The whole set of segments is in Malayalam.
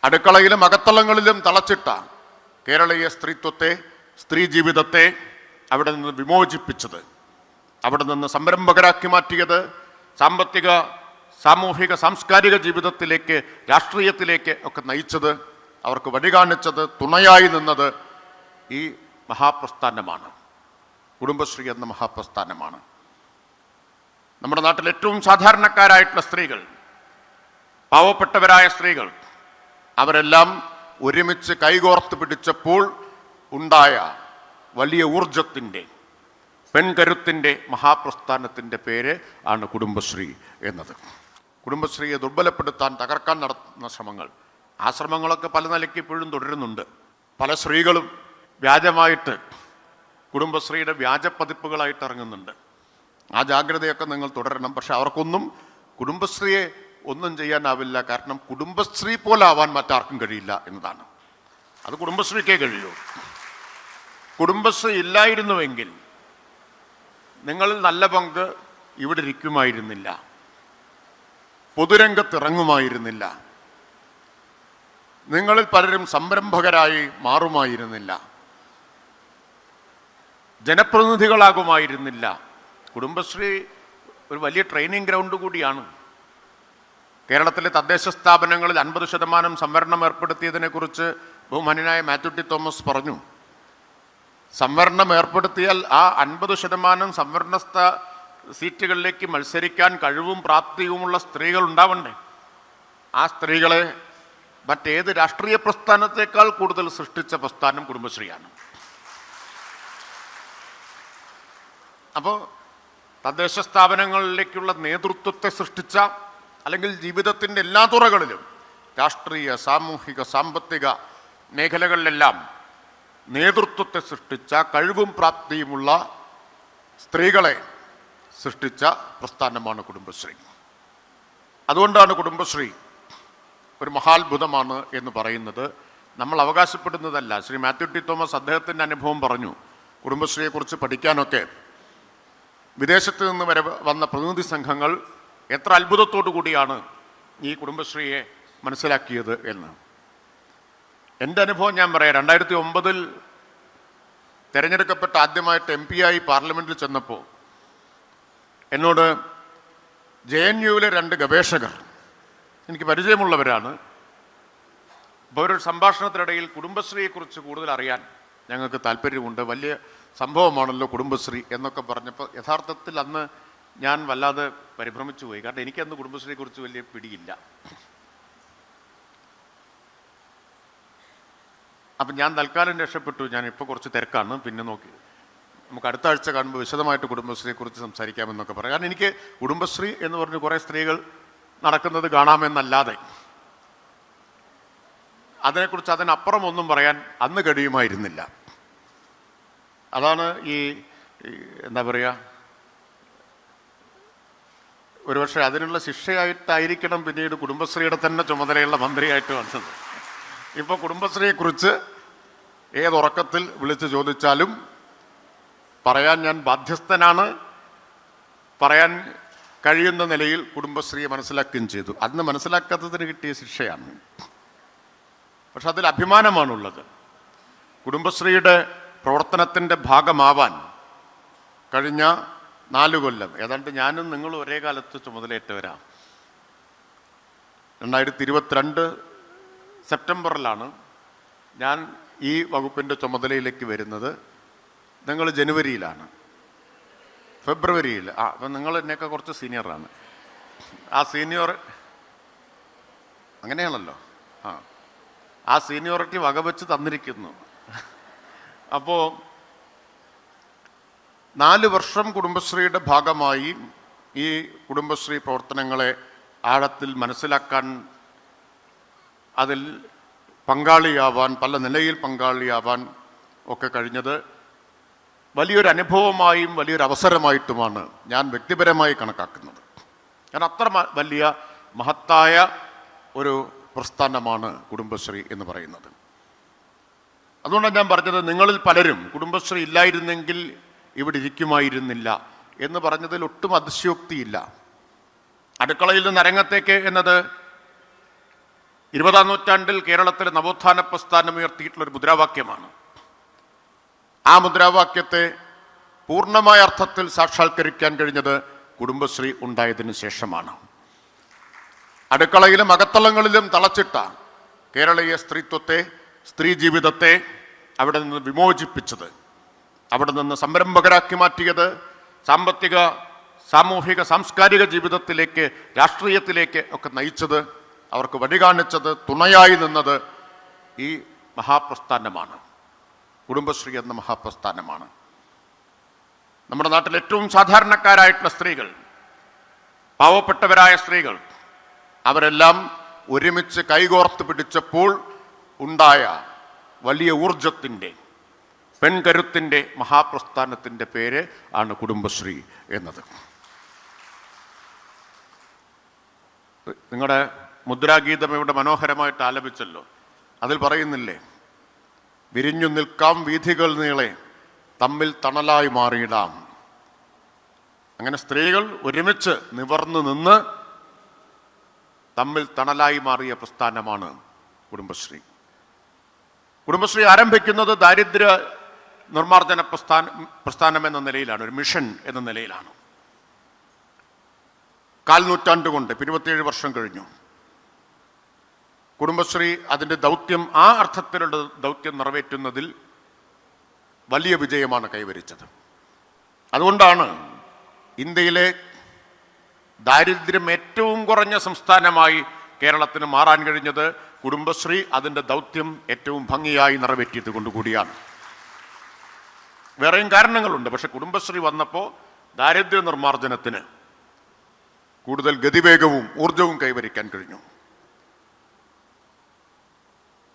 അടുക്കളയിലും അകത്തളങ്ങളിലും തളച്ചിട്ട കേരളീയ സ്ത്രീത്വത്തെ, സ്ത്രീ ജീവിതത്തെ അവിടെ നിന്ന് വിമോചിപ്പിച്ചത്, അവിടെ നിന്ന് സംരംഭകരാക്കി മാറ്റിയത്, സാമ്പത്തിക, സാമൂഹിക, സാംസ്കാരിക ജീവിതത്തിലേക്ക്, രാഷ്ട്രീയത്തിലേക്ക് ഒക്കെ നയിച്ചത്, അവർക്ക് വഴികാണിച്ചത്, തുണയായി നിന്നത് ഈ മഹാപ്രസ്ഥാനമാണ്. കുടുംബശ്രീ എന്ന മഹാപ്രസ്ഥാനമാണ്. നമ്മുടെ നാട്ടിൽ ഏറ്റവും സാധാരണക്കാരായിട്ടുള്ള സ്ത്രീകൾ, പാവപ്പെട്ടവരായ സ്ത്രീകൾ, അവരെല്ലാം ഒരുമിച്ച് കൈകോർത്ത് പിടിച്ചപ്പോൾ ഉണ്ടായ വലിയ ഊർജത്തിൻ്റെ, പെൺകരുത്തിൻ്റെ മഹാപ്രസ്ഥാനത്തിൻ്റെ പേര് ആണ് കുടുംബശ്രീ എന്നത്. കുടുംബശ്രീയെ ദുർബലപ്പെടുത്താൻ, തകർക്കാൻ നടത്തുന്ന ശ്രമങ്ങൾ, ആ ശ്രമങ്ങളൊക്കെ പല നിലയ്ക്ക് ഇപ്പോഴും തുടരുന്നുണ്ട്. പല സ്ത്രീകളും വ്യാജമായിട്ട് കുടുംബശ്രീയുടെ വ്യാജ പതിപ്പുകളായിട്ട് ഇറങ്ങുന്നുണ്ട്. ആ ജാഗ്രതയൊക്കെ നിങ്ങൾ തുടരണം. പക്ഷെ അവർക്കൊന്നും കുടുംബശ്രീയെ ഒന്നും ചെയ്യാനാവില്ല. കാരണം കുടുംബശ്രീ പോലെ ആവാൻ മറ്റാർക്കും കഴിയില്ല എന്നതാണ്. അത് കുടുംബശ്രീക്കേ കഴിയൂ. കുടുംബശ്രീ ഇല്ലായിരുന്നുവെങ്കിൽ നിങ്ങളിൽ നല്ല പങ്ക് ഇവിടെ ഇരിക്കുമായിരുന്നില്ല, പൊതുരംഗത്തിറങ്ങുമായിരുന്നില്ല, നിങ്ങളിൽ പലരും സംരംഭകരായി മാറുമായിരുന്നില്ല, ജനപ്രതിനിധികളാകുമായിരുന്നില്ല. കുടുംബശ്രീ ഒരു വലിയ ട്രെയിനിങ് ഗ്രൗണ്ട് കൂടിയാണ്. കേരളത്തിലെ തദ്ദേശ സ്ഥാപനങ്ങളിൽ 50% സംവരണം ഏർപ്പെടുത്തിയതിനെക്കുറിച്ച് ബഹുമാന്യനായ മാത്യു ടി തോമസ് പറഞ്ഞു. സംവരണം ഏർപ്പെടുത്തിയാൽ ആ 50% സംവരണ സീറ്റുകളിലേക്ക് മത്സരിക്കാൻ കഴിവും പ്രാപ്തിയുമുള്ള സ്ത്രീകൾ ഉണ്ടാവണ്ടേ? ആ സ്ത്രീകളെ മറ്റേത് രാഷ്ട്രീയ പ്രസ്ഥാനത്തേക്കാൾ കൂടുതൽ സൃഷ്ടിച്ച പ്രസ്ഥാനം കുടുംബശ്രീയാണ്. അപ്പോൾ തദ്ദേശ സ്ഥാപനങ്ങളിലേക്കുള്ള നേതൃത്വത്തെ സൃഷ്ടിച്ച, അല്ലെങ്കിൽ ജീവിതത്തിൻ്റെ എല്ലാ തുറകളിലും, രാഷ്ട്രീയ, സാമൂഹിക, സാമ്പത്തിക മേഖലകളിലെല്ലാം നേതൃത്വത്തെ സൃഷ്ടിച്ച, കഴിവും പ്രാപ്തിയുമുള്ള സ്ത്രീകളെ സൃഷ്ടിച്ച പ്രസ്ഥാനമാണ് കുടുംബശ്രീ. അതുകൊണ്ടാണ് കുടുംബശ്രീ ഒരു മഹാത്ഭുതമാണ് എന്ന് പറയുന്നത്. നമ്മൾ അവകാശപ്പെടുന്നതല്ല. ശ്രീ മാത്യു ടി തോമസ് അദ്ദേഹത്തിൻ്റെ അനുഭവം പറഞ്ഞു. കുടുംബശ്രീയെക്കുറിച്ച് പഠിക്കാനൊക്കെ വിദേശത്ത് നിന്ന് വരെ വന്ന പ്രതിനിധി സംഘങ്ങൾ എത്ര അത്ഭുതത്തോടു കൂടിയാണ് ഈ കുടുംബശ്രീയെ മനസ്സിലാക്കിയത് എന്ന്. എൻ്റെ അനുഭവം ഞാൻ പറയാം. 2009 തിരഞ്ഞെടുക്കപ്പെട്ട ആദ്യമായിട്ട് MP ആയി പാർലമെൻറ്റിൽ ചെന്നപ്പോൾ എന്നോട് JNUവിലെ 2 ഗവേഷകർ, എനിക്ക് പരിചയമുള്ളവരാണ്, അപ്പോൾ ഒരു സംഭാഷണത്തിനിടയിൽ കുടുംബശ്രീയെക്കുറിച്ച് കൂടുതൽ അറിയാൻ ഞങ്ങൾക്ക് താല്പര്യമുണ്ട്, വലിയ സംഭവമാണല്ലോ കുടുംബശ്രീ എന്നൊക്കെ പറഞ്ഞപ്പോൾ യഥാർത്ഥത്തിൽ അന്ന് ഞാൻ വല്ലാതെ പരിഭ്രമിച്ചു പോയി. കാരണം എനിക്കന്ന് കുടുംബശ്രീയെക്കുറിച്ച് വലിയ പിടിയില്ല. അപ്പം ഞാൻ തൽക്കാലം രക്ഷപ്പെട്ടു. ഞാനിപ്പോൾ കുറച്ച് തിരക്കാണ്, പിന്നെ നോക്കി നമുക്ക് അടുത്ത ആഴ്ച കാണുമ്പോൾ വിശദമായിട്ട് കുടുംബശ്രീയെക്കുറിച്ച് സംസാരിക്കാമെന്നൊക്കെ പറയാം. കാരണം എനിക്ക് കുടുംബശ്രീ എന്ന് പറഞ്ഞ് കുറേ സ്ത്രീകൾ നടക്കുന്നത് കാണാമെന്നല്ലാതെ അതിനെക്കുറിച്ച് അതിനപ്പുറം ഒന്നും പറയാൻ അന്ന് കഴിയുമായിരുന്നില്ല. അതാണ് ഈ എന്താ പറയുക, ഒരുപക്ഷെ അതിനുള്ള ശിക്ഷയായിട്ടായിരിക്കണം പിന്നീട് കുടുംബശ്രീയുടെ തന്നെ ചുമതലയുള്ള മന്ത്രിയായിട്ട് വന്നത്. ഇപ്പോൾ കുടുംബശ്രീയെക്കുറിച്ച് ഏതുറക്കത്തിൽ വിളിച്ച് ചോദിച്ചാലും പറയാൻ ഞാൻ ബാധ്യസ്ഥനാണ്. പറയാൻ കഴിയുന്ന നിലയിൽ കുടുംബശ്രീയെ മനസ്സിലാക്കുകയും ചെയ്തു. അന്ന് മനസ്സിലാക്കാത്തതിന് കിട്ടിയ ശിക്ഷയാണ്. പക്ഷെ അതിൽ അഭിമാനമാണുള്ളത്. കുടുംബശ്രീയുടെ പ്രവർത്തനത്തിൻ്റെ ഭാഗമാവാൻ കഴിഞ്ഞ 4 കൊല്ലം, ഏതാണ്ട് ഞാനും നിങ്ങളും ഒരേ കാലത്ത് ചുമതലയേറ്റവരാ. 2022 സെപ്റ്റംബറിലാണ് ഞാൻ ഈ വകുപ്പിൻ്റെ ചുമതലയിലേക്ക് വരുന്നത്. നിങ്ങൾ ജനുവരിയിലാണ്, ഫെബ്രുവരിയിൽ. അപ്പം നിങ്ങൾ എന്നെയൊക്കെ കുറച്ച് സീനിയറാണ്. ആ സീനിയർ അങ്ങനെയാണല്ലോ. ആ സീനിയോറിറ്റി വകവെച്ച് തന്നിരിക്കുന്നു. അപ്പോൾ 4 വർഷം കുടുംബശ്രീയുടെ ഭാഗമായി ഈ കുടുംബശ്രീ പ്രവർത്തനങ്ങളെ ആഴത്തിൽ മനസ്സിലാക്കാൻ, അതിൽ പങ്കാളിയാവാൻ, പല നിലയിൽ പങ്കാളിയാവാൻ ഒക്കെ കഴിഞ്ഞത് വലിയൊരു അനുഭവമായും വലിയൊരു അവസരമായിട്ടുമാണ് ഞാൻ വ്യക്തിപരമായി കണക്കാക്കുന്നത്. കാരണം അത്ര വലിയ മഹത്തായ ഒരു പ്രസ്ഥാനമാണ് കുടുംബശ്രീ എന്ന് പറയുന്നത്. അതുകൊണ്ടാണ് ഞാൻ പറഞ്ഞത്, നിങ്ങളിൽ പലരും കുടുംബശ്രീ ഇല്ലായിരുന്നെങ്കിൽ ഇവിടെ ഇരിക്കുമായിരുന്നില്ല എന്ന് പറഞ്ഞതിൽ ഒട്ടും അതിശയോക്തിയില്ല. അടുക്കളയിൽ നിന്ന് അരങ്ങത്തേക്ക് എന്നത് 20-ാം നൂറ്റാണ്ടിൽ കേരളത്തിലെ നവോത്ഥാന പ്രസ്ഥാനം ഉയർത്തിയിട്ടുള്ളൊരു മുദ്രാവാക്യമാണ്. ആ മുദ്രാവാക്യത്തെ പൂർണ്ണമായ അർത്ഥത്തിൽ സാക്ഷാത്കരിക്കാൻ കഴിഞ്ഞത് കുടുംബശ്രീ ഉണ്ടായതിനു ശേഷമാണ്. അടുക്കളയിലും അകത്തളങ്ങളിലും തളച്ചിട്ട കേരളീയ സ്ത്രീത്വത്തെ, സ്ത്രീ ജീവിതത്തെ അവിടെ നിന്ന് വിമോചിപ്പിച്ചത്, അവിടെ നിന്ന് സംരംഭകരാക്കി മാറ്റിയത്, സാമ്പത്തിക, സാമൂഹിക, സാംസ്കാരിക ജീവിതത്തിലേക്ക്, രാഷ്ട്രീയത്തിലേക്ക് ഒക്കെ നയിച്ചത്, അവർക്ക് വഴി കാണിച്ചത്, തുണയായി നിന്നത് ഈ മഹാപ്രസ്ഥാനമാണ്. കുടുംബശ്രീ എന്ന മഹാപ്രസ്ഥാനമാണ്. നമ്മുടെ നാട്ടിൽ ഏറ്റവും സാധാരണക്കാരായിട്ടുള്ള സ്ത്രീകൾ, പാവപ്പെട്ടവരായ സ്ത്രീകൾ, അവരെല്ലാം ഒരുമിച്ച് കൈകോർത്ത് പിടിച്ചപ്പോൾ ഉണ്ടായ വലിയ ഊർജത്തിൻ്റെ, പെൺകരുത്തിൻ്റെ മഹാപ്രസ്ഥാനത്തിൻ്റെ പേര് ആണ് കുടുംബശ്രീ എന്നത്. നിങ്ങളുടെ മുദ്രാഗീതം ഇവിടെ മനോഹരമായിട്ട് ആലപിച്ചല്ലോ. അതിൽ പറയുന്നില്ലേ, വിരിഞ്ഞു നിൽക്കാം വീഥികൾ നീളെ തമ്മിൽ തണലായി മാറിയിടാം. അങ്ങനെ സ്ത്രീകൾ ഒരുമിച്ച് നിവർന്നു നിന്ന് തമ്മിൽ തണലായി മാറിയ പ്രസ്ഥാനമാണ് കുടുംബശ്രീ. കുടുംബശ്രീ ആരംഭിക്കുന്നത് ദാരിദ്ര്യ നിർമ്മാർജ്ജന പ്രസ്ഥാനം എന്ന നിലയിലാണ്, ഒരു മിഷൻ എന്ന നിലയിലാണ്. 4 നൂറ്റാണ്ട് കൊണ്ട് 27 വർഷം കഴിഞ്ഞു. കുടുംബശ്രീ അതിൻ്റെ ദൗത്യം, ആ അർത്ഥത്തിലുള്ള ദൗത്യം നിറവേറ്റുന്നതിൽ വലിയ വിജയമാണ് കൈവരിച്ചത്. അതുകൊണ്ടാണ് ഇന്ത്യയിലെ ദാരിദ്ര്യം ഏറ്റവും കുറഞ്ഞ സംസ്ഥാനമായി കേരളത്തിന് മാറാൻ കഴിഞ്ഞത്. കുടുംബശ്രീ അതിൻ്റെ ദൗത്യം ഏറ്റവും ഭംഗിയായി നിറവേറ്റിയത് കൊണ്ടുകൂടിയാണ്. വേറെയും കാരണങ്ങളുണ്ട്. പക്ഷെ കുടുംബശ്രീ വന്നപ്പോൾ ദാരിദ്ര്യ നിർമ്മാർജ്ജനത്തിന് കൂടുതൽ ഗതിവേഗവും ഊർജവും കൈവരിക്കാൻ കഴിഞ്ഞു.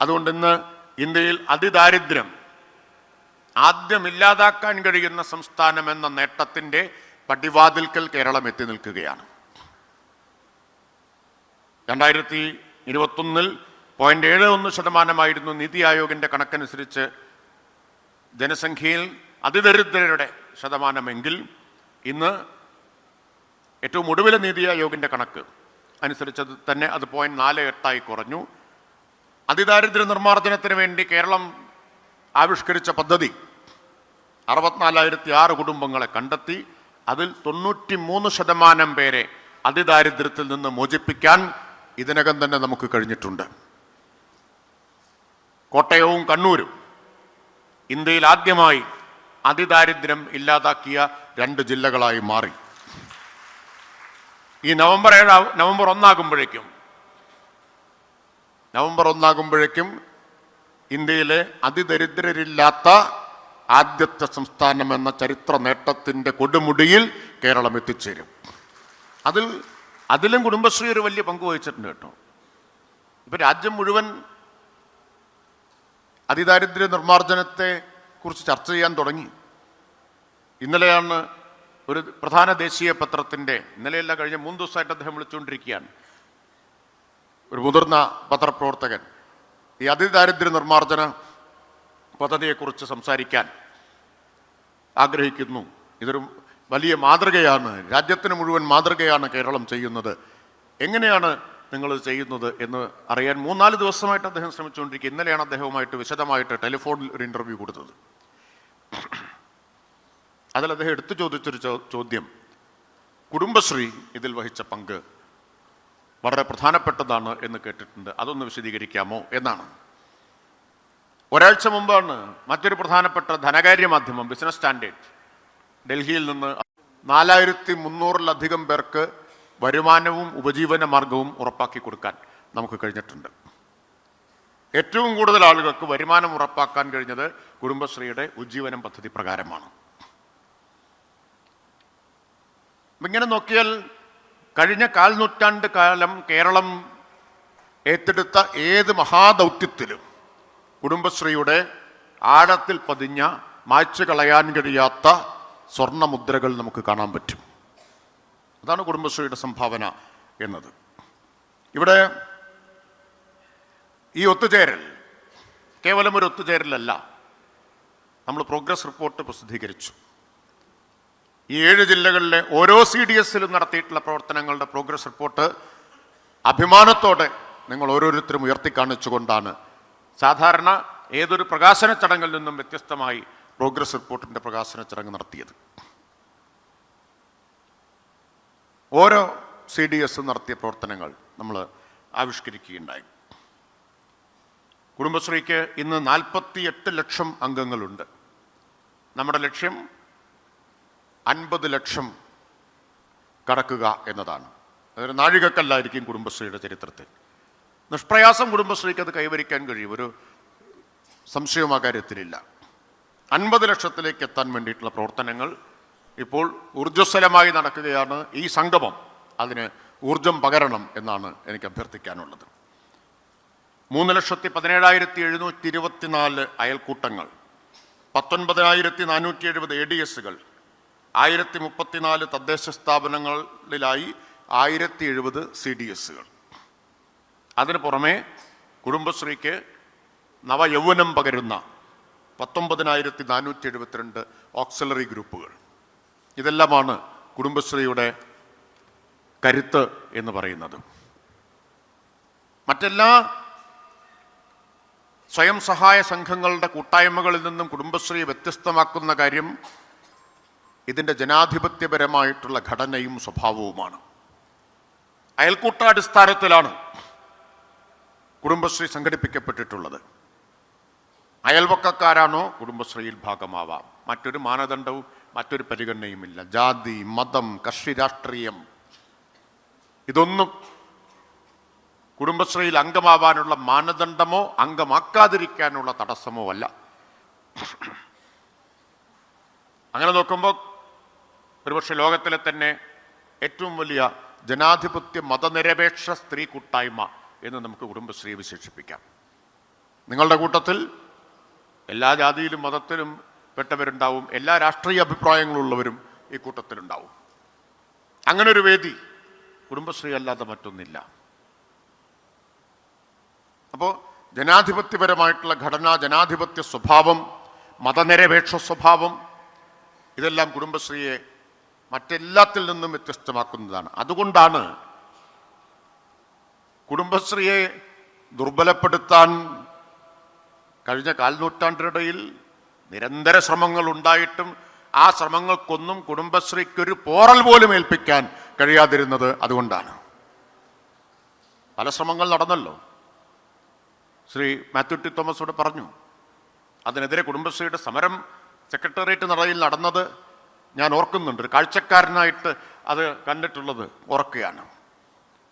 അതുകൊണ്ട് ഇന്ന് ഇന്ത്യയിൽ അതിദാരിദ്ര്യം ആദ്യം ഇല്ലാതാക്കാൻ കഴിയുന്ന സംസ്ഥാനം എന്ന നേട്ടത്തിൻ്റെ പടിവാതിൽക്കൽ കേരളം എത്തി നിൽക്കുകയാണ്. 2021 0.71% നീതി ആയോഗിൻ്റെ കണക്കനുസരിച്ച് ജനസംഖ്യയിൽ അതിദരിദ്രരുടെ ശതമാനമെങ്കിൽ ഇന്ന് ഏറ്റവും ഒടുവിലെ നീതി ആയോഗിൻ്റെ കണക്ക് അനുസരിച്ചത് തന്നെ അത് 0.48 കുറഞ്ഞു. അതിദാരിദ്ര്യ നിർമ്മാർജ്ജനത്തിന് വേണ്ടി കേരളം ആവിഷ്കരിച്ച പദ്ധതി 64,006 കുടുംബങ്ങളെ കണ്ടെത്തി. അതിൽ 93% പേരെ അതിദാരിദ്ര്യത്തിൽ നിന്ന് മോചിപ്പിക്കാൻ ഇതിനകം തന്നെ നമുക്ക് കഴിഞ്ഞിട്ടുണ്ട്. കോട്ടയവും കണ്ണൂരും ഇന്ത്യയിൽ ആദ്യമായി അതിദാരിദ്ര്യം ഇല്ലാതാക്കിയ 2 ജില്ലകളായി മാറി. ഈ നവംബർ 1 ആകുമ്പോഴേക്കും ഇന്ത്യയിലെ അതിദരിദ്രരില്ലാത്ത ആദ്യത്തെ സംസ്ഥാനം എന്ന ചരിത്ര നേട്ടത്തിൻ്റെ കൊടുമുടിയിൽ കേരളം എത്തിച്ചേരും. അതിലും കുടുംബശ്രീ ഒരു വലിയ പങ്ക് വഹിച്ചിട്ടുണ്ട് കേട്ടോ. ഇപ്പം രാജ്യം മുഴുവൻ അതിദാരിദ്ര്യ നിർമ്മാർജ്ജനത്തെ കുറിച്ച് ചർച്ച ചെയ്യാൻ തുടങ്ങി. ഇന്നലെയാണ് ഒരു പ്രധാന ദേശീയ പത്രത്തിൻ്റെ, ഇന്നലെയല്ല കഴിഞ്ഞ 3 ദിവസമായിട്ട് അദ്ദേഹം വിളിച്ചുകൊണ്ടിരിക്കുകയാണ്, ഒരു മുതിർന്ന പത്രപ്രവർത്തകൻ ഈ അതിദാരിദ്ര്യ നിർമ്മാർജ്ജന പദ്ധതിയെക്കുറിച്ച് സംസാരിക്കാൻ ആഗ്രഹിക്കുന്നു. ഇതൊരു വലിയ മാതൃകയാണ്, രാജ്യത്തിന് മുഴുവൻ മാതൃകയാണ് കേരളം ചെയ്യുന്നത്. എങ്ങനെയാണ് നിങ്ങൾ ചെയ്യുന്നത് എന്ന് അറിയാൻ 3-4 ദിവസമായിട്ട് അദ്ദേഹം ശ്രമിച്ചുകൊണ്ടിരിക്കുക. ഇന്നലെയാണ് അദ്ദേഹവുമായിട്ട് വിശദമായിട്ട് ടെലിഫോണിൽ ഒരു ഇൻ്റർവ്യൂ കൊടുത്തത്. അതിൽ അദ്ദേഹം എടുത്തു ചോദിച്ചൊരു ചോദ്യം, കുടുംബശ്രീ ഇതിൽ വഹിച്ച പങ്ക് വളരെ പ്രധാനപ്പെട്ടതാണ് എന്ന് കേട്ടിട്ടുണ്ട്, അതൊന്ന് വിശദീകരിക്കാമോ എന്നാണ്. ഒരാഴ്ച മുമ്പാണ് മറ്റൊരു പ്രധാനപ്പെട്ട ധനകാര്യ മാധ്യമം ബിസിനസ് സ്റ്റാൻഡേർഡ് ഡൽഹിയിൽ നിന്ന് 4300-ലധികം പേർക്ക് വരുമാനവും ഉപജീവന മാർഗവും ഉറപ്പാക്കി കൊടുക്കാൻ നമുക്ക് കഴിഞ്ഞിട്ടുണ്ട്. ഏറ്റവും കൂടുതൽ ആളുകൾക്ക് വരുമാനം ഉറപ്പാക്കാൻ കഴിഞ്ഞത് കുടുംബശ്രീയുടെ ഉജ്ജീവനം പദ്ധതി പ്രകാരമാണ്. ഇങ്ങനെ നോക്കിയാൽ കഴിഞ്ഞ 4 നൂറ്റാണ്ട് കാലം കേരളം ഏറ്റെടുത്ത ഏത് മഹാദൗത്യത്തിലും കുടുംബശ്രീയുടെ ആഴത്തിൽ പതിഞ്ഞ, മായ്ച്ചു കളയാൻ കഴിയാത്ത സ്വർണ്ണമുദ്രകൾ നമുക്ക് കാണാൻ പറ്റും. അതാണ് കുടുംബശ്രീയുടെ സംഭാവന എന്നത്. ഇവിടെ ഈ ഒത്തുചേരൽ കേവലം ഒരു ഒത്തുചേരലല്ല. നമ്മൾ പ്രോഗ്രസ് റിപ്പോർട്ട് പ്രസിദ്ധീകരിച്ചു. ഈ 7 ജില്ലകളിലെ ഓരോ CDSലും നടത്തിയിട്ടുള്ള പ്രവർത്തനങ്ങളുടെ പ്രോഗ്രസ് റിപ്പോർട്ട് അഭിമാനത്തോടെ നിങ്ങൾ ഓരോരുത്തരും ഉയർത്തിക്കാണിച്ചുകൊണ്ടാണ് സാധാരണ ഏതൊരു പ്രകാശന ചടങ്ങിൽ നിന്നും വ്യത്യസ്തമായി പ്രോഗ്രസ് റിപ്പോർട്ടിൻ്റെ പ്രകാശന ചടങ്ങ് നടത്തിയത്. ഓരോ CDS നടത്തിയ പ്രവർത്തനങ്ങൾ നമ്മൾ ആവിഷ്കരിക്കുകയുണ്ടായി. കുടുംബശ്രീക്ക് ഇന്ന് 48 ലക്ഷം അംഗങ്ങളുണ്ട്. നമ്മുടെ ലക്ഷ്യം 50 ലക്ഷം കടക്കുക എന്നതാണ്. അതൊരു നാഴികക്കല്ലായിരിക്കും കുടുംബശ്രീയുടെ ചരിത്രത്തിൽ. നിഷ്പ്രയാസം കുടുംബശ്രീക്ക് അത് കൈവരിക്കാൻ കഴിയും, ഒരു സംശയവും ആ കാര്യത്തിലില്ല. 50 ലക്ഷത്തിലേക്ക് എത്താൻ വേണ്ടിയിട്ടുള്ള പ്രവർത്തനങ്ങൾ ഇപ്പോൾ ഊർജ്ജസ്വലമായി നടക്കുകയാണ്. ഈ സംഗമം അതിന് ഊർജം പകരണം എന്നാണ് എനിക്ക് അഭ്യർത്ഥിക്കാനുള്ളത്. 3,17,724 അയൽക്കൂട്ടങ്ങൾ, 19,470 ADSകൾ, 1034 തദ്ദേശ സ്ഥാപനങ്ങളിലായി 1070 CDSകൾ. അതിന് പുറമെ കുടുംബശ്രീക്ക് നവയൗവനം പകരുന്ന 19,472 ഓക്സിലറി ഗ്രൂപ്പുകൾ. ഇതെല്ലാമാണ് കുടുംബശ്രീയുടെ കരുത്ത് എന്ന് പറയുന്നത്. മറ്റെല്ലാ സ്വയം സഹായ സംഘങ്ങളുടെ കൂട്ടായ്മകളിൽ നിന്നും കുടുംബശ്രീയെ വ്യത്യസ്തമാക്കുന്ന കാര്യം ഇതിൻ്റെ ജനാധിപത്യപരമായിട്ടുള്ള ഘടനയും സ്വഭാവവുമാണ്. അയൽക്കൂട്ടാടിസ്ഥാനത്തിലാണ് കുടുംബശ്രീ സംഘടിപ്പിക്കപ്പെട്ടിട്ടുള്ളത്. അയൽവക്കക്കാരാണോ കുടുംബശ്രീയിൽ ഭാഗമാവാം. മറ്റൊരു മാനദണ്ഡവും മറ്റൊരു പരിഗണനയുമില്ല. ജാതി, മതം, കക്ഷി രാഷ്ട്രീയം ഇതൊന്നും കുടുംബശ്രീയിൽ അംഗമാവാനുള്ള മാനദണ്ഡമോ അംഗമാക്കാതിരിക്കാനുള്ള തടസ്സമോ അല്ല. അങ്ങനെ നോക്കുമ്പോൾ ഒരുപക്ഷെ ലോകത്തിലെ തന്നെ ഏറ്റവും വലിയ ജനാധിപത്യ മതനിരപേക്ഷ സ്ത്രീ കൂട്ടായ്മ എന്ന് നമുക്ക് കുടുംബശ്രീയെ വിശേഷിപ്പിക്കാം. നിങ്ങളുടെ കൂട്ടത്തിൽ എല്ലാ ജാതിയിലും മതത്തിലും പെട്ടവരുണ്ടാവും, എല്ലാ രാഷ്ട്രീയ അഭിപ്രായങ്ങളുള്ളവരും ഈ കൂട്ടത്തിലുണ്ടാവും. അങ്ങനെ ഒരു വേദി കുടുംബശ്രീ അല്ലാതെ മറ്റൊന്നില്ല. അപ്പോൾ ജനാധിപത്യപരമായിട്ടുള്ള ഘടന, ജനാധിപത്യ സ്വഭാവം, മതനിരപേക്ഷ സ്വഭാവം ഇതെല്ലാം കുടുംബശ്രീയെ മറ്റെല്ലാത്തിൽ നിന്നും വ്യത്യസ്തമാക്കുന്നതാണ്. അതുകൊണ്ടാണ് കുടുംബശ്രീയെ ദുർബലപ്പെടുത്താൻ കഴിഞ്ഞ കാൽനൂറ്റാണ്ടിനിടയിൽ നിരന്തര ശ്രമങ്ങൾ ഉണ്ടായിട്ടും ആ ശ്രമങ്ങൾക്കൊന്നും കുടുംബശ്രീക്കൊരു പോറൽ പോലും ഏൽപ്പിക്കാൻ കഴിയാതിരുന്നത് അതുകൊണ്ടാണ്. പല ശ്രമങ്ങൾ നടന്നല്ലോ. ശ്രീ മാത്യു ടി തോമസ് ഇവിടെ പറഞ്ഞു. അതിനെതിരെ കുടുംബശ്രീയുടെ സമരം സെക്രട്ടേറിയറ്റ് നടയിൽ നടന്നത് ഞാൻ ഓർക്കുന്നുണ്ട്. ഒരു കാഴ്ചക്കാരനായിട്ട് അത് കണ്ടിട്ടുള്ളത് ഓർക്കുകയാണ്.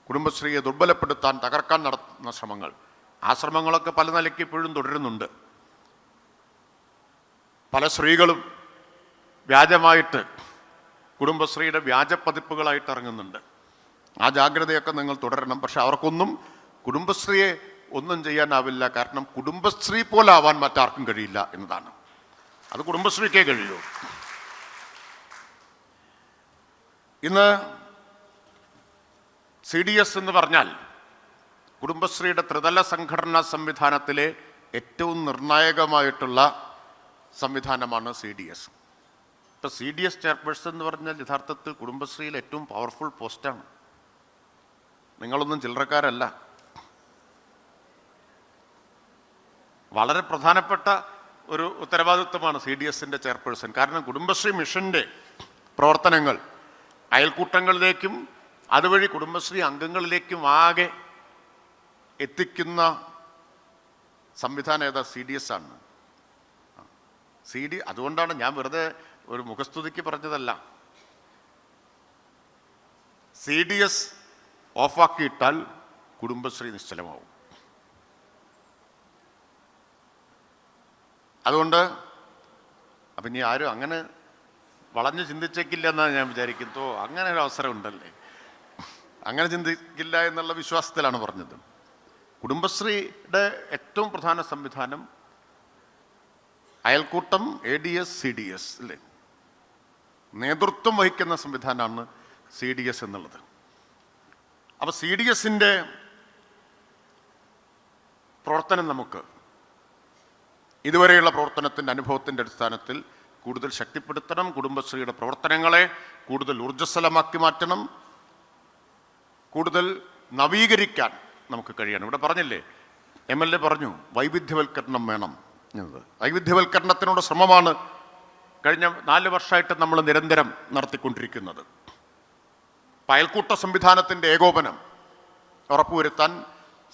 കുടുംബശ്രീയെ ദുർബലപ്പെടുത്താൻ, തകർക്കാൻ നടത്തുന്ന ശ്രമങ്ങൾ, ആ ശ്രമങ്ങളൊക്കെ പല നിലയ്ക്ക് ഇപ്പോഴും തുടരുന്നുണ്ട്. പല സ്ത്രീകളും വ്യാജമായിട്ട് കുടുംബശ്രീയുടെ വ്യാജ പതിപ്പുകളായിട്ട് ഇറങ്ങുന്നുണ്ട്. ആ ജാഗ്രതയൊക്കെ നിങ്ങൾ തുടരണം. പക്ഷെ അവർക്കൊന്നും കുടുംബശ്രീയെ ഒന്നും ചെയ്യാനാവില്ല. കാരണം കുടുംബശ്രീ പോലെ ആവാൻ മറ്റാർക്കും കഴിയില്ല എന്നതാണ്. അത് കുടുംബശ്രീക്കേ കഴിയൂ. ഇന്ന് CDS എന്ന് പറഞ്ഞാൽ കുടുംബശ്രീയുടെ ത്രിതല സംഘടനാ സംവിധാനത്തിലെ ഏറ്റവും നിർണായകമായിട്ടുള്ള സംവിധാനമാണ് CDS. ഇപ്പോൾ CDS ചെയർപേഴ്സൺ എന്ന് പറഞ്ഞാൽ യഥാർത്ഥത്തിൽ കുടുംബശ്രീയിൽ ഏറ്റവും പവർഫുൾ പോസ്റ്റാണ്. നിങ്ങളൊന്നും ചില്ലറക്കാരല്ല. വളരെ പ്രധാനപ്പെട്ട ഒരു ഉത്തരവാദിത്വമാണ് CDSൻ്റെ ചെയർപേഴ്സൺ. കാരണം കുടുംബശ്രീ മിഷൻ്റെ പ്രവർത്തനങ്ങൾ അയൽക്കൂട്ടങ്ങളിലേക്കും അതുവഴി കുടുംബശ്രീ അംഗങ്ങളിലേക്കും ആകെ എത്തിക്കുന്ന സംവിധാനം ഏതാ? CDS ആണ്. അതുകൊണ്ടാണ് ഞാൻ വെറുതെ ഒരു മുഖസ്തുതിക്ക് പറഞ്ഞതല്ല. CDS ഓഫാക്കിയിട്ടാൽ കുടുംബശ്രീ നിശ്ചലമാവും. അതുകൊണ്ട് അപ്പം ഇനി ആരും അങ്ങനെ വളഞ്ഞ് ചിന്തിച്ചേക്കില്ല എന്നാണ് ഞാൻ വിചാരിക്കുന്നു. അങ്ങനെ ഒരു അവസരം ഉണ്ടല്ലേ, അങ്ങനെ ചിന്തിക്കില്ല എന്നുള്ള വിശ്വാസത്തിലാണ് പറഞ്ഞത്. കുടുംബശ്രീയുടെ ഏറ്റവും പ്രധാന സംവിധാനം അയൽക്കൂട്ടം, ADS, CDS അല്ലേ, നേതൃത്വം വഹിക്കുന്ന സംവിധാനമാണ് CDS എന്നുള്ളത്. അപ്പോൾ CDSൻ്റെ പ്രവർത്തനം നമുക്ക് ഇതുവരെയുള്ള പ്രവർത്തനത്തിൻ്റെ അനുഭവത്തിൻ്റെ അടിസ്ഥാനത്തിൽ കൂടുതൽ ശക്തിപ്പെടുത്തണം. കുടുംബശ്രീയുടെ പ്രവർത്തനങ്ങളെ കൂടുതൽ ഊർജ്ജസ്വലമാക്കി മാറ്റണം. കൂടുതൽ നവീകരിക്കാൻ നമുക്ക് കഴിയണം. ഇവിടെ പറഞ്ഞില്ലേ, MLA പറഞ്ഞു വൈവിധ്യവൽക്കരണം വേണം എന്നത്. വൈവിധ്യവൽക്കരണത്തിനുള്ള ശ്രമമാണ് കഴിഞ്ഞ 4 വർഷമായിട്ട് നമ്മൾ നിരന്തരം നടത്തിക്കൊണ്ടിരിക്കുന്നത്. അയൽക്കൂട്ട സംവിധാനത്തിൻ്റെ ഏകോപനം ഉറപ്പുവരുത്താൻ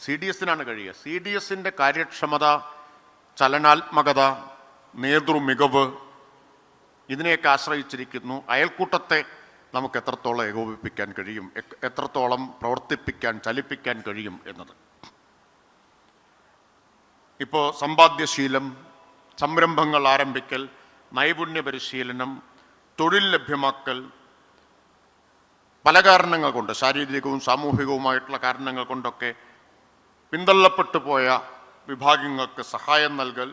CDSനാണ് കഴിയുക. CDSൻ്റെ കാര്യക്ഷമത, ചലനാത്മകത, നേതൃമികവ് ഇതിനെയൊക്കെ ആശ്രയിച്ചിരിക്കുന്നു അയൽക്കൂട്ടത്തെ നമുക്ക് എത്രത്തോളം ഏകോപിപ്പിക്കാൻ കഴിയും, എത്രത്തോളം പ്രവർത്തിപ്പിക്കാൻ, ചലിപ്പിക്കാൻ കഴിയും എന്നത്. ഇപ്പോൾ സമ്പാദ്യശീലം, സംരംഭങ്ങൾ ആരംഭിക്കൽ, നൈപുണ്യ പരിശീലനം, തൊഴിൽ ലഭ്യമാക്കൽ, പല കാരണങ്ങൾ കൊണ്ട്, ശാരീരികവും സാമൂഹികവുമായിട്ടുള്ള കാരണങ്ങൾ കൊണ്ടൊക്കെ പിന്തള്ളപ്പെട്ടു പോയ വിഭാഗങ്ങൾക്ക് സഹായം നൽകൽ,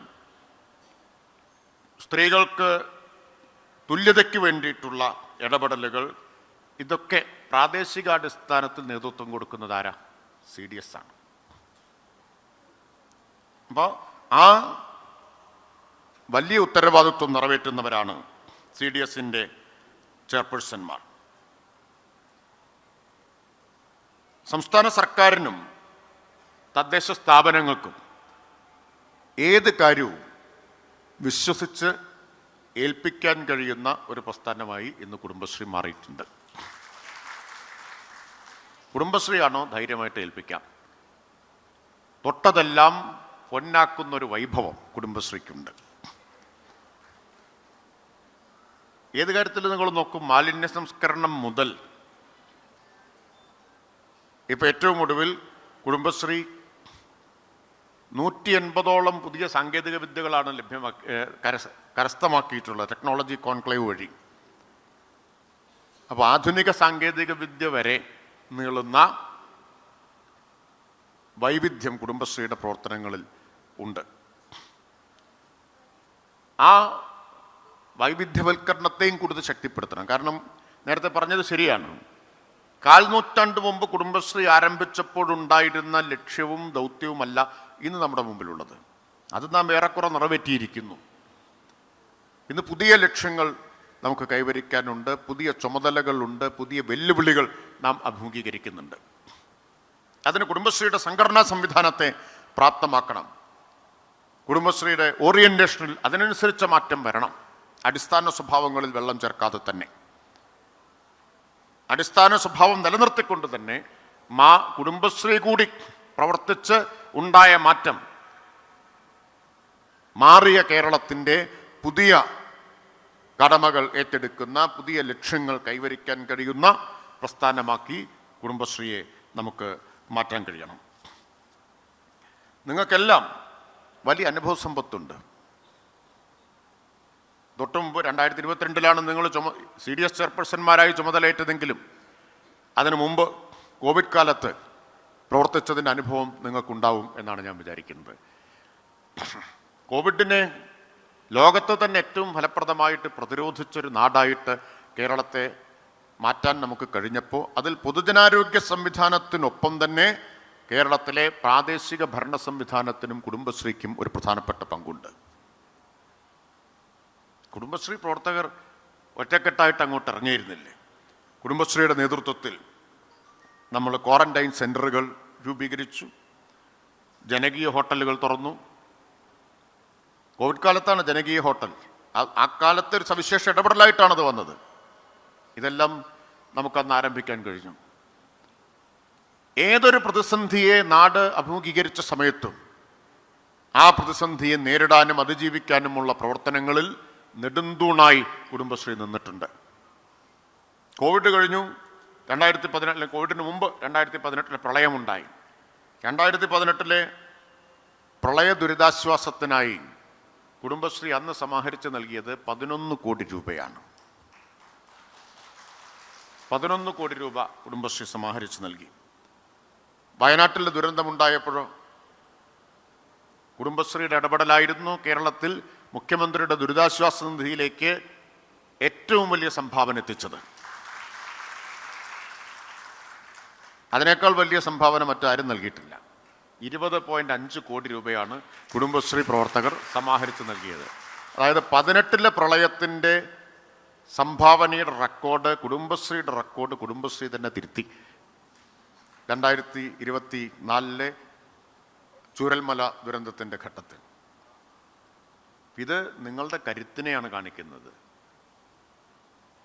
സ്ത്രീകൾക്ക് തുല്യതയ്ക്ക് വേണ്ടിയിട്ടുള്ള ഇടപെടലുകൾ, ഇതൊക്കെ പ്രാദേശികാടിസ്ഥാനത്തിൽ നേതൃത്വം കൊടുക്കുന്നത് ആരാ? CDS ആണ്. അപ്പോൾ ആ വലിയ ഉത്തരവാദിത്വം നിറവേറ്റുന്നവരാണ് CDSൻ്റെ ചെയർപേഴ്സൺമാർ. സംസ്ഥാന സർക്കാരിനും തദ്ദേശ സ്ഥാപനങ്ങൾക്കും ഏത് കാര്യവും വിശ്വസിച്ച് ഏൽപ്പിക്കാൻ കഴിയുന്ന ഒരു പ്രസ്ഥാനമായി ഇന്ന് കുടുംബശ്രീ മാറിയിട്ടുണ്ട്. കുടുംബശ്രീയാണോ ധൈര്യമായിട്ട് ഏൽപ്പിക്കാം. തൊട്ടതെല്ലാം പൊന്നാക്കുന്നൊരു വൈഭവം കുടുംബശ്രീക്കുണ്ട്. ഏത് കാര്യത്തിൽ നിങ്ങൾ നോക്കും, മാലിന്യ സംസ്കരണം മുതൽ ഇപ്പം ഏറ്റവും ഒടുവിൽ കുടുംബശ്രീ 180ഓളം പുതിയ സാങ്കേതിക വിദ്യകളാണ് കരസ്ഥമാക്കിയിട്ടുള്ളത് ടെക്നോളജി കോൺക്ലേവ് വഴി. അപ്പോൾ ആധുനിക സാങ്കേതിക വിദ്യ വരെ നീളുന്ന വൈവിധ്യം കുടുംബശ്രീയുടെ പ്രവർത്തനങ്ങളിൽ ഉണ്ട്. ആ വൈവിധ്യവൽക്കരണത്തെയും കൂടുതൽ ശക്തിപ്പെടുത്തണം. കാരണം നേരത്തെ പറഞ്ഞത് ശരിയാണ്, 4 നൂറ്റാണ്ട് മുമ്പ് കുടുംബശ്രീ ആരംഭിച്ചപ്പോഴുണ്ടായിരുന്ന ലക്ഷ്യവും ദൗത്യവുമല്ല ഇന്ന് നമ്മുടെ മുമ്പിലുള്ളത്. അത് നാം ഏറെക്കുറെ നിറവേറ്റിയിരിക്കുന്നു. ഇന്ന് പുതിയ ലക്ഷ്യങ്ങൾ നമുക്ക് കൈവരിക്കാനുണ്ട്, പുതിയ ചുമതലകളുണ്ട്, പുതിയ വെല്ലുവിളികൾ നാം അഭിമുഖീകരിക്കുന്നുണ്ട്. അതിന് കുടുംബശ്രീയുടെ സംഘടനാ സംവിധാനത്തെ പ്രാപ്തമാക്കണം. കുടുംബശ്രീയുടെ ഓറിയന്റേഷനിൽ അതിനനുസരിച്ച മാറ്റം വരണം. അടിസ്ഥാന സ്വഭാവങ്ങളിൽ വെള്ളം ചേർക്കാതെ തന്നെ, അടിസ്ഥാന സ്വഭാവം നിലനിർത്തിക്കൊണ്ട് തന്നെ കുടുംബശ്രീ കൂടി പ്രവർത്തിച്ച് ഉണ്ടായ മാറ്റം മാറിയ കേരളത്തിൻ്റെ പുതിയ കടമകൾ ഏറ്റെടുക്കുന്ന, പുതിയ ലക്ഷ്യങ്ങൾ കൈവരിക്കാൻ കഴിയുന്ന പ്രസ്ഥാനമാക്കി കുടുംബശ്രീയെ നമുക്ക് മാറ്റാൻ കഴിയണം. നിങ്ങൾക്കെല്ലാം വലിയ അനുഭവ സമ്പത്തുണ്ട്. തൊട്ടുമുമ്പ് 2022 നിങ്ങൾ CDS ചെയർപേഴ്സൺമാരായി ചുമതലയേറ്റതെങ്കിലും അതിനു മുമ്പ് കോവിഡ് കാലത്ത് പ്രവർത്തിച്ചതിൻ്റെ അനുഭവം നിങ്ങൾക്കുണ്ടാവും എന്നാണ് ഞാൻ വിചാരിക്കുന്നത്. കോവിഡിനെ ലോകത്ത് തന്നെ ഏറ്റവും ഫലപ്രദമായിട്ട് പ്രതിരോധിച്ചൊരു നാടായിട്ട് കേരളത്തെ മാറ്റാൻ നമുക്ക് കഴിഞ്ഞപ്പോൾ അതിൽ പൊതുജനാരോഗ്യ സംവിധാനത്തിനൊപ്പം തന്നെ കേരളത്തിലെ പ്രാദേശിക ഭരണ സംവിധാനത്തിനും കുടുംബശ്രീക്കും ഒരു പ്രധാനപ്പെട്ട പങ്കുണ്ട്. കുടുംബശ്രീ പ്രവർത്തകർ ഒറ്റക്കെട്ടായിട്ട് അങ്ങോട്ട് ഇറങ്ങിയിരുന്നില്ലേ? കുടുംബശ്രീയുടെ നേതൃത്വത്തിൽ നമ്മൾ ക്വാറന്റൈൻ സെൻ്ററുകൾ രൂപീകരിച്ചു, ജനകീയ ഹോട്ടലുകൾ തുറന്നു. കോവിഡ് കാലത്താണ് ജനകീയ ഹോട്ടൽ. ആ കാലത്തെ ഒരു സവിശേഷ ഇടപെടലായിട്ടാണ് അത് വന്നത്. ഇതെല്ലാം നമുക്കന്ന് ആരംഭിക്കാൻ കഴിഞ്ഞു. ഏതൊരു പ്രതിസന്ധിയെ നാട് അഭിമുഖീകരിച്ച സമയത്തും ആ പ്രതിസന്ധിയെ നേരിടാനും അതിജീവിക്കാനുമുള്ള പ്രവർത്തനങ്ങളിൽ നെടുന്തൂണായി കുടുംബശ്രീ നിന്നിട്ടുണ്ട്. കോവിഡ് കഴിഞ്ഞു, 2018 കോവിഡിന് മുമ്പ് 2018 പ്രളയമുണ്ടായി. 2018 പ്രളയ ദുരിതാശ്വാസത്തിനായി കുടുംബശ്രീ അന്ന് സമാഹരിച്ച് നൽകിയത് 11 കോടി രൂപയാണ്. 11 കോടി രൂപ കുടുംബശ്രീ സമാഹരിച്ച് നൽകി. വയനാട്ടിൽ ദുരന്തമുണ്ടായപ്പോഴോ കുടുംബശ്രീയുടെ ഇടപെടലായിരുന്നു കേരളത്തിൽ മുഖ്യമന്ത്രിയുടെ ദുരിതാശ്വാസ നിധിയിലേക്ക് ഏറ്റവും വലിയ സംഭാവന എത്തിച്ചത്. അതിനേക്കാൾ വലിയ സംഭാവന മറ്റാരും നൽകിയിട്ടില്ല. 20.5 കോടി രൂപയാണ് കുടുംബശ്രീ പ്രവർത്തകർ സമാഹരിച്ച് നൽകിയത്. അതായത് 18 പ്രളയത്തിൻ്റെ സംഭാവനയുടെ റെക്കോർഡ്, കുടുംബശ്രീയുടെ റെക്കോർഡ് കുടുംബശ്രീ തന്നെ തിരുത്തി 2024 ചൂരൽമല ദുരന്തത്തിൻ്റെ ഘട്ടത്തിൽ. ഇത് നിങ്ങളുടെ കരുത്തിനെയാണ് കാണിക്കുന്നത്,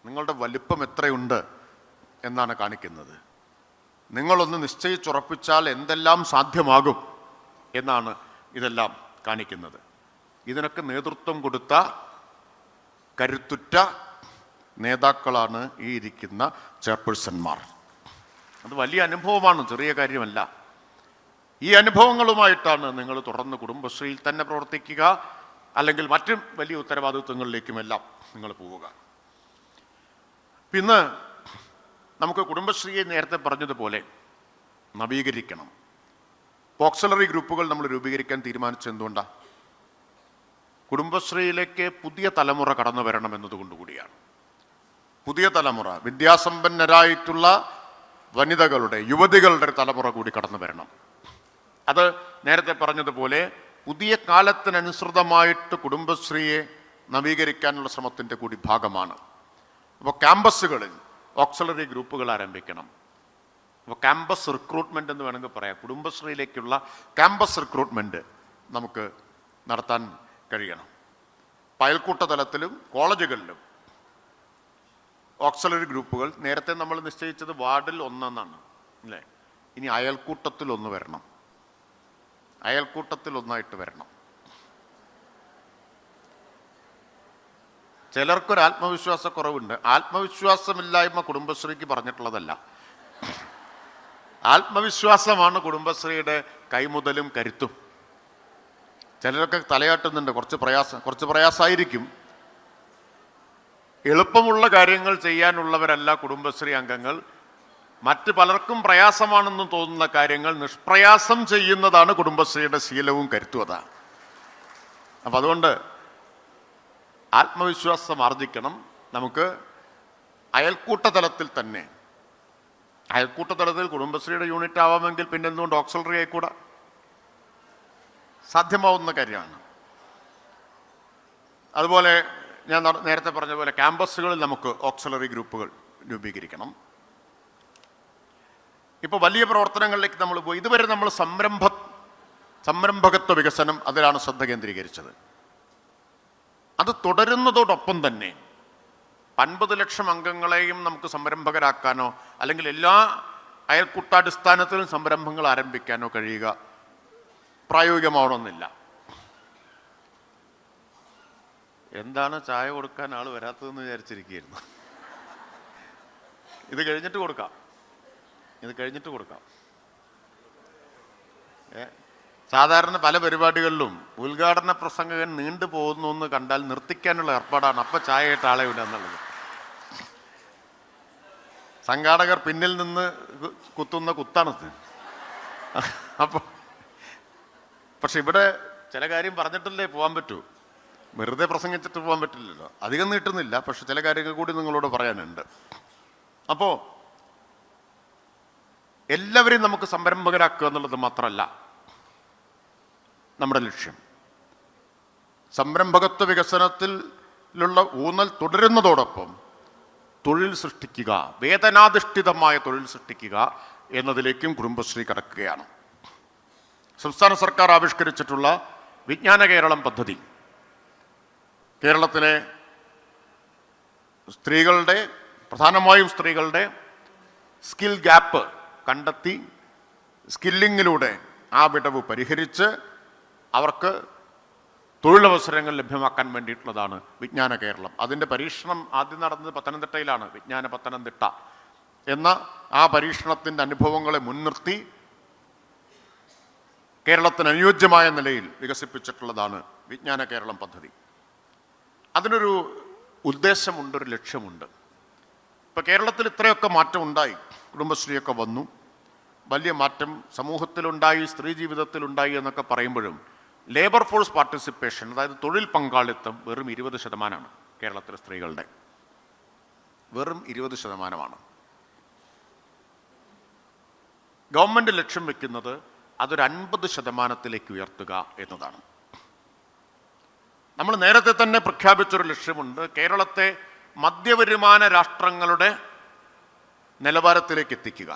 നിങ്ങളുടെ വലിപ്പം എത്രയുണ്ട് എന്നാണ് കാണിക്കുന്നത്. നിങ്ങളൊന്ന് നിശ്ചയിച്ചുറപ്പിച്ചാൽ എന്തെല്ലാം സാധ്യമാകും എന്നാണ് ഇതെല്ലാം കാണിക്കുന്നത്. ഇതിനൊക്കെ നേതൃത്വം കൊടുത്ത കരുത്തുറ്റ നേതാക്കളാണ് ഈ ഇരിക്കുന്ന ചെയർപേഴ്സൺമാർ. അത് വലിയ അനുഭവമാണ്, ചെറിയ കാര്യമല്ല. ഈ അനുഭവങ്ങളുമായിട്ടാണ് നിങ്ങൾ തുടർന്ന് കുടുംബശ്രീയിൽ തന്നെ പ്രവർത്തിക്കുക, അല്ലെങ്കിൽ മറ്റു വലിയ ഉത്തരവാദിത്വങ്ങളിലേക്കുമെല്ലാം നിങ്ങൾ പോവുക. പിന്നെ നമുക്ക് കുടുംബശ്രീയെ നേരത്തെ പറഞ്ഞതുപോലെ നവീകരിക്കണം. ഓക്സിലറി ഗ്രൂപ്പുകൾ നമ്മൾ രൂപീകരിക്കാൻ തീരുമാനിച്ചത് എന്തുകൊണ്ടാണ്? കുടുംബശ്രീയിലേക്ക് പുതിയ തലമുറ കടന്നു വരണം എന്നതുകൊണ്ടുകൂടിയാണ്. പുതിയ തലമുറ, വിദ്യാസമ്പന്നരായിട്ടുള്ള വനിതകളുടെ, യുവതികളുടെ തലമുറ കൂടി കടന്നു വരണം. അത് നേരത്തെ പറഞ്ഞതുപോലെ പുതിയ കാലത്തിനനുസൃതമായിട്ട് കുടുംബശ്രീയെ നവീകരിക്കാനുള്ള ശ്രമത്തിൻ്റെ കൂടി ഭാഗമാണ്. അപ്പോൾ ക്യാമ്പസുകളിൽ ഓക്സിലറി ഗ്രൂപ്പുകൾ ആരംഭിക്കണം. അപ്പോൾ ക്യാമ്പസ് റിക്രൂട്ട്മെൻ്റ് എന്ന് വേണമെങ്കിൽ പറയാം. കുടുംബശ്രീയിലേക്കുള്ള ക്യാമ്പസ് റിക്രൂട്ട്മെൻറ്റ് നമുക്ക് നടത്താൻ കഴിയണം. അയൽക്കൂട്ട തലത്തിലും കോളേജുകളിലും ഓക്സിലറി ഗ്രൂപ്പുകൾ, നേരത്തെ നമ്മൾ നിശ്ചയിച്ചത് വാർഡിൽ 1 എന്നാണ് അല്ലേ? ഇനി അയൽക്കൂട്ടത്തിൽ 1 വരണം, അയൽക്കൂട്ടത്തിൽ 1 വരണം. ചിലർക്കൊരു ആത്മവിശ്വാസക്കുറവുണ്ട്. ആത്മവിശ്വാസമില്ലായ്മ കുടുംബശ്രീക്ക് പറഞ്ഞിട്ടുള്ളതല്ല, ആത്മവിശ്വാസമാണ് കുടുംബശ്രീയുടെ കൈമുതലും കരുത്തും. ചിലരൊക്കെ തലയാട്ടുന്നുണ്ട്, കുറച്ച് പ്രയാസമായിരിക്കും. എളുപ്പമുള്ള കാര്യങ്ങൾ ചെയ്യാനുള്ളവരല്ല കുടുംബശ്രീ അംഗങ്ങൾ. മറ്റ് പലർക്കും പ്രയാസമാണെന്ന് തോന്നുന്ന കാര്യങ്ങൾ നിഷ്പ്രയാസം ചെയ്യുന്നതാണ് കുടുംബശ്രീയുടെ ശീലവും കരുത്തും. അതാണ്. അപ്പം അതുകൊണ്ട് ആത്മവിശ്വാസം ആർജിക്കണം. നമുക്ക് അയൽക്കൂട്ട തലത്തിൽ തന്നെ, അയൽക്കൂട്ട തലത്തിൽ കുടുംബശ്രീയുടെ യൂണിറ്റ് ആവാമെങ്കിൽ പിന്നെ എന്തുകൊണ്ട് ഓക്സിലറി ആയിക്കൂടാ? സാധ്യമാവുന്ന കാര്യമാണ്. അതുപോലെ ഞാൻ നേരത്തെ പറഞ്ഞ പോലെ ക്യാമ്പസുകളിൽ നമുക്ക് ഓക്സിലറി ഗ്രൂപ്പുകൾ രൂപീകരിക്കണം. ഇപ്പോൾ വലിയ പ്രവർത്തനങ്ങളിലേക്ക് നമ്മൾ പോയി. ഇതുവരെ നമ്മൾ സംരംഭകത്വ വികസനം, അതിലാണ് ശ്രദ്ധ കേന്ദ്രീകരിച്ചത്. അത് തുടരുന്നതോടൊപ്പം തന്നെ 50 ലക്ഷം അംഗങ്ങളെയും നമുക്ക് സംരംഭകരാക്കാനോ അല്ലെങ്കിൽ എല്ലാ അയൽക്കൂട്ടാടിസ്ഥാനത്തിലും സംരംഭങ്ങൾ ആരംഭിക്കാനോ കഴിയുക പ്രായോഗികമാവണമെന്നില്ല. എന്താണ് ചായ കൊടുക്കാൻ ആൾ വരാത്തതെന്ന് വിചാരിച്ചിരിക്കുകയായിരുന്നു. ഇത് കഴിഞ്ഞിട്ട് കൊടുക്കാം. സാധാരണ പല പരിപാടികളിലും ഉദ്ഘാടന പ്രസംഗകൻ നീണ്ടു പോകുന്നു എന്ന് കണ്ടാൽ നിർത്തിക്കാനുള്ള ഏർപ്പാടാണ്. അപ്പം ചായയായിട്ട് ആളെ വിടുക എന്നുള്ളത്. സംഘാടകർ പിന്നിൽ നിന്ന് കുത്തുന്ന കുത്താണത്. അപ്പോൾ പക്ഷെ ഇവിടെ ചില കാര്യം പറഞ്ഞിട്ടല്ലേ പോകാൻ പറ്റൂ. വെറുതെ പ്രസംഗിച്ചിട്ട് പോകാൻ പറ്റില്ലല്ലോ. അധികം നീട്ടുന്നില്ല, പക്ഷെ ചില കാര്യങ്ങൾ കൂടി നിങ്ങളോട് പറയാനുണ്ട്. അപ്പോൾ എല്ലാവരെയും നമുക്ക് സംരംഭകരാക്കുക എന്നുള്ളത് മാത്രമല്ല നമ്മുടെ ലക്ഷ്യം. സംരംഭകത്വ വികസനത്തിലുള്ള ഊന്നൽ തുടരുന്നതോടൊപ്പം തൊഴിൽ സൃഷ്ടിക്കുക, വേതനാധിഷ്ഠിതമായ തൊഴിൽ സൃഷ്ടിക്കുക എന്നതിലേക്കും കുടുംബശ്രീ കടക്കുകയാണ്. സംസ്ഥാന സർക്കാർ ആവിഷ്കരിച്ചിട്ടുള്ള വിജ്ഞാന കേരളം പദ്ധതി കേരളത്തിലെ സ്ത്രീകളുടെ, പ്രധാനമായും സ്ത്രീകളുടെ സ്കിൽ ഗ്യാപ്പ് കണ്ടെത്തി സ്കില്ലിങ്ങിലൂടെ ആ വിടവ് പരിഹരിച്ച് അവർക്ക് തൊഴിലവസരങ്ങൾ ലഭ്യമാക്കാൻ വേണ്ടിയിട്ടുള്ളതാണ് വിജ്ഞാന കേരളം. അതിൻ്റെ പരീക്ഷണം ആദ്യം നടന്നത് പത്തനംതിട്ടയിലാണ്. വിജ്ഞാന പത്തനംതിട്ട എന്ന ആ പരീക്ഷണത്തിൻ്റെ അനുഭവങ്ങളെ മുൻനിർത്തി കേരളത്തിന് അനുയോജ്യമായ നിലയിൽ വികസിപ്പിച്ചിട്ടുള്ളതാണ് വിജ്ഞാന കേരളം പദ്ധതി. അതിനൊരു ഉദ്ദേശമുണ്ട്, ഒരു ലക്ഷ്യമുണ്ട്. ഇപ്പോൾ കേരളത്തിൽ ഇത്രയൊക്കെ മാറ്റം ഉണ്ടായി, കുടുംബശ്രീയൊക്കെ വന്നു, വലിയ മാറ്റം സമൂഹത്തിലുണ്ടായി, സ്ത്രീ ജീവിതത്തിലുണ്ടായി എന്നൊക്കെ പറയുമ്പോഴും ലേബർ ഫോഴ്സ് പാർട്ടിസിപ്പേഷൻ, അതായത് തൊഴിൽ പങ്കാളിത്തം വെറും 20% കേരളത്തിലെ സ്ത്രീകളുടെ. വെറും 20%. ഗവൺമെൻറ് ലക്ഷ്യം വെക്കുന്നത് അതൊരു 50% ഉയർത്തുക എന്നതാണ്. നമ്മൾ നേരത്തെ തന്നെ പ്രഖ്യാപിച്ചൊരു ലക്ഷ്യമുണ്ട്. കേരളത്തെ മധ്യവരുമാന രാഷ്ട്രങ്ങളുടെ നിലവാരത്തിലേക്ക് എത്തിക്കുക.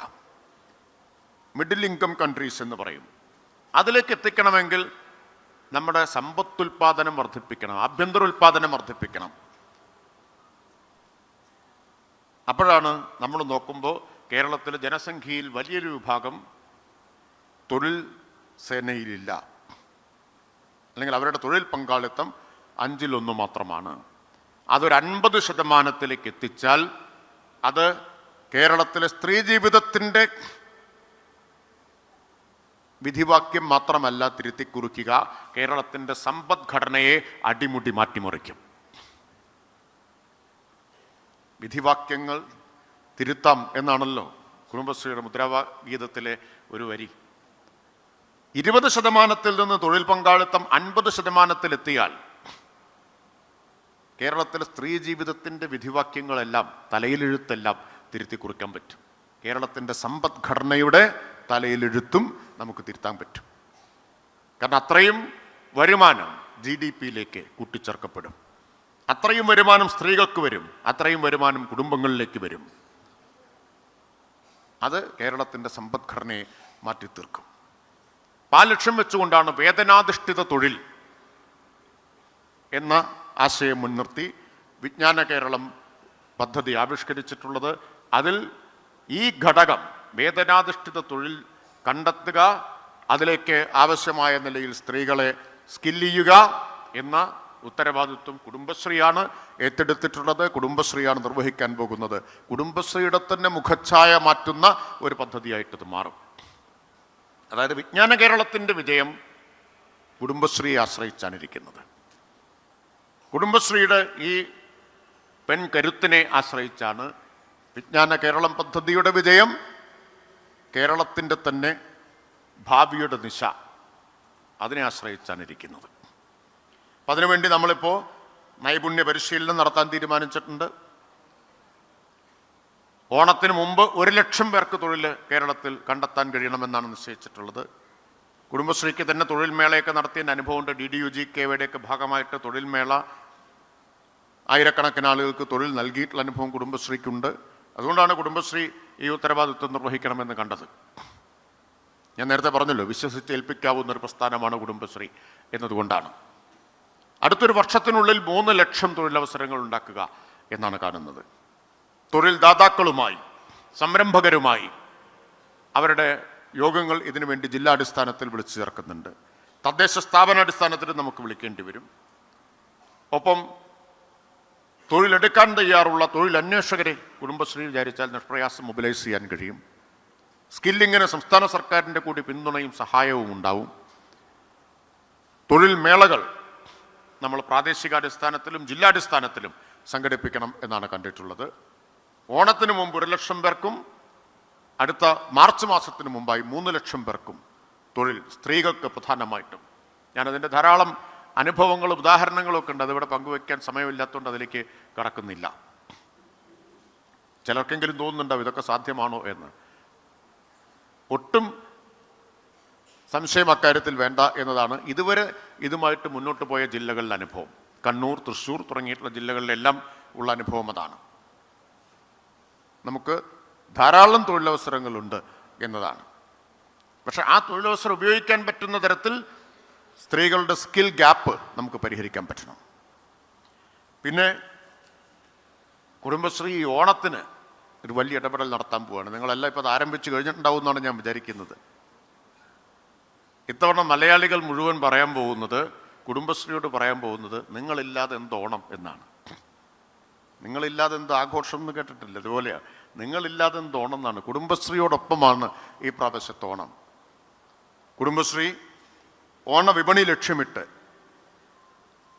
മിഡിൽ ഇൻകം കൺട്രീസ് എന്ന് പറയും. അതിലേക്ക് എത്തിക്കണമെങ്കിൽ നമ്മുടെ സമ്പത്തുൽപാദനം വർദ്ധിപ്പിക്കണം, ആഭ്യന്തര ഉൽപാദനം വർദ്ധിപ്പിക്കണം. അപ്പോഴാണ് നമ്മൾ നോക്കുമ്പോൾ കേരളത്തിലെ ജനസംഖ്യയിൽ വലിയൊരു വിഭാഗം തൊഴിൽ സേനയിലില്ല, അല്ലെങ്കിൽ അവരുടെ തൊഴിൽ പങ്കാളിത്തം 1/5 മാത്രമാണ്. അതൊരു 50% എത്തിച്ചാൽ അത് കേരളത്തിലെ സ്ത്രീ ജീവിതത്തിൻ്റെ വിധിവാക്യം മാത്രമല്ല തിരുത്തിക്കുറിക്കുക, കേരളത്തിൻ്റെ സമ്പദ്ഘടനയെ അടിമുടി മാറ്റിമറിക്കും. വിധിവാക്യങ്ങൾ തിരുത്താം എന്നാണല്ലോ കുടുംബശ്രീയുടെ മുദ്രാവാക്യത്തിലെ ഒരു വരി. 20% നിന്ന് തൊഴിൽ പങ്കാളിത്തം 50% കേരളത്തിലെ സ്ത്രീ ജീവിതത്തിൻ്റെ വിധിവാക്യങ്ങളെല്ലാം, തലയിലെഴുത്തെല്ലാം തിരുത്തി കുറിക്കാൻ പറ്റും. കേരളത്തിൻ്റെ സമ്പദ്ഘടനയുടെ തലയിലെഴുത്തും നമുക്ക് തിരുത്താൻ പറ്റും. കാരണം അത്രയും വരുമാനം GDP-യിലേക്ക് കൂട്ടിച്ചേർക്കപ്പെടും, അത്രയും വരുമാനം സ്ത്രീകൾക്ക് വരും, അത്രയും വരുമാനം കുടുംബങ്ങളിലേക്ക് വരും. അത് കേരളത്തിൻ്റെ സമ്പദ്ഘടനയെ മാറ്റിത്തീർക്കും. ആ ലക്ഷ്യം വെച്ചുകൊണ്ടാണ് വേതനാധിഷ്ഠിത തൊഴിൽ എന്ന ആശയം മുൻനിർത്തി വിജ്ഞാന കേരളം പദ്ധതി ആവിഷ്കരിച്ചിട്ടുള്ളത്. അതിൽ ഈ ഘടകം, വേതനാധിഷ്ഠിത തൊഴിൽ കണ്ടെത്തുക, അതിലേക്ക് ആവശ്യമായ നിലയിൽ സ്ത്രീകളെ സ്കിൽ ചെയ്യുക എന്ന ഉത്തരവാദിത്വം കുടുംബശ്രീയാണ് ഏറ്റെടുത്തിട്ടുള്ളത്, കുടുംബശ്രീയാണ് നിർവഹിക്കാൻ പോകുന്നത്. കുടുംബശ്രീയുടെ തന്നെ മുഖച്ഛായ മാറ്റുന്ന ഒരു പദ്ധതിയായിട്ടത് മാറും. അതായത് വിജ്ഞാന കേരളത്തിൻ്റെ വിജയം കുടുംബശ്രീയെ ആശ്രയിച്ചാണ് ഇരിക്കുന്നത്. കുടുംബശ്രീയുടെ ഈ പെൺകരുത്തിനെ ആശ്രയിച്ചാണ് വിജ്ഞാന കേരളം പദ്ധതിയുടെ വിജയം. കേരളത്തിൻ്റെ തന്നെ ഭാവിയുടെ ദിശ അതിനെ ആശ്രയിച്ചാണ് ഇരിക്കുന്നത്. അപ്പം അതിനുവേണ്ടി നമ്മളിപ്പോൾ നൈപുണ്യ പരിശീലനം നടത്താൻ തീരുമാനിച്ചിട്ടുണ്ട്. ഓണത്തിന് മുമ്പ് 1,00,000 പേർക്ക് തൊഴിൽ കേരളത്തിൽ കണ്ടെത്താൻ കഴിയണമെന്നാണ് നിശ്ചയിച്ചിട്ടുള്ളത്. കുടുംബശ്രീക്ക് തന്നെ തൊഴിൽ മേളയൊക്കെ നടത്തിയതിൻ്റെ അനുഭവമുണ്ട്. DDUGKയുടെ ഭാഗമായിട്ട് തൊഴിൽ മേള ആയിരക്കണക്കിന് ആളുകൾക്ക് തൊഴിൽ നൽകിയിട്ടുള്ള അനുഭവം കുടുംബശ്രീക്കുണ്ട്. അതുകൊണ്ടാണ് കുടുംബശ്രീ ഈ ഉത്തരവാദിത്വം നിർവഹിക്കണമെന്ന് കണ്ടത്. ഞാൻ നേരത്തെ പറഞ്ഞല്ലോ, വിശ്വസിച്ച് ഏൽപ്പിക്കാവുന്ന ഒരു പ്രസ്ഥാനമാണ് കുടുംബശ്രീ എന്നതുകൊണ്ടാണ്. അടുത്തൊരു വർഷത്തിനുള്ളിൽ 3,00,000 തൊഴിലവസരങ്ങൾ ഉണ്ടാക്കുക എന്നാണ് കാണുന്നത്. തൊഴിൽ ദാതാക്കളുമായി, സംരംഭകരുമായി അവരുടെ യോഗങ്ങൾ ഇതിനു വേണ്ടി ജില്ലാടിസ്ഥാനത്തിൽ വിളിച്ചു ചേർക്കുന്നുണ്ട്. തദ്ദേശ സ്ഥാപനാടിസ്ഥാനത്തിൽ നമുക്ക് വിളിക്കേണ്ടി വരും. ഒപ്പം തൊഴിലെടുക്കാൻ തയ്യാറുള്ള തൊഴിലന്വേഷകരെ കുടുംബശ്രീ വിചാരിച്ചാൽ നിഷ്പ്രയാസം മൊബിലൈസ് ചെയ്യാൻ കഴിയും. സ്കില്ലിങ്ങിന് സംസ്ഥാന സർക്കാരിൻ്റെ കൂടി പിന്തുണയും സഹായവും ഉണ്ടാവും. തൊഴിൽ മേളകൾ നമ്മൾ പ്രാദേശികാടിസ്ഥാനത്തിലും ജില്ലാടിസ്ഥാനത്തിലും സംഘടിപ്പിക്കണം എന്നാണ് കണ്ടിട്ടുള്ളത്. ഓണത്തിന് മുമ്പ് 1,00,000 പേർക്കും അടുത്ത മാർച്ച് മാസത്തിന് മുമ്പായി 3,00,000 പേർക്കും തൊഴിൽ, സ്ത്രീകൾക്ക് പ്രധാനമായിട്ടും. ഞാനതിൻ്റെ ധാരാളം അനുഭവങ്ങളും ഉദാഹരണങ്ങളും ഒക്കെ ഉണ്ട്. അതിവിടെ പങ്കുവയ്ക്കാൻ സമയമില്ലാത്തതുകൊണ്ട് അതിലേക്ക് കടക്കുന്നില്ല. ചിലർക്കെങ്കിലും തോന്നുന്നുണ്ടാവും ഇതൊക്കെ സാധ്യമാണോ എന്ന്. ഒട്ടും സംശയം അക്കാര്യത്തിൽ വേണ്ട എന്നതാണ് ഇതുവരെ ഇതുമായിട്ട് മുന്നോട്ട് പോയ ജില്ലകളിലെ അനുഭവം. കണ്ണൂർ, തൃശ്ശൂർ തുടങ്ങിയിട്ടുള്ള ജില്ലകളിലെല്ലാം ഉള്ള അനുഭവം അതാണ്. നമുക്ക് ധാരാളം തൊഴിലവസരങ്ങളുണ്ട് എന്നതാണ്. പക്ഷെ ആ തൊഴിലവസരം ഉപയോഗിക്കാൻ പറ്റുന്ന തരത്തിൽ സ്ത്രീകളുടെ സ്കിൽ ഗ്യാപ്പ് നമുക്ക് പരിഹരിക്കാൻ പറ്റണം. പിന്നെ കുടുംബശ്രീ ഓണത്തിന് ഒരു വലിയ ഇടപെടൽ നടത്താൻ പോവുകയാണ്. നിങ്ങളെല്ലാം ഇപ്പോൾ അത് ആരംഭിച്ചു കഴിഞ്ഞിട്ടുണ്ടാവും എന്നാണ് ഞാൻ വിചാരിക്കുന്നത്. ഇത്തവണ മലയാളികൾ മുഴുവൻ പറയാൻ പോകുന്നത്, കുടുംബശ്രീയോട് പറയാൻ പോകുന്നത്, നിങ്ങളില്ലാതെ എന്ത് ഓണം എന്നാണ്. നിങ്ങളില്ലാതെ എന്ത് ആഘോഷം എന്ന് കേട്ടിട്ടില്ല, അതുപോലെയാണ്. നിങ്ങളില്ലാതെ എന്ത് ഓണം എന്നാണ്. കുടുംബശ്രീയോടൊപ്പമാണ് ഈ പ്രാവശ്യത്തെ ഓണം. കുടുംബശ്രീ ഓണവിപണി ലക്ഷ്യമിട്ട്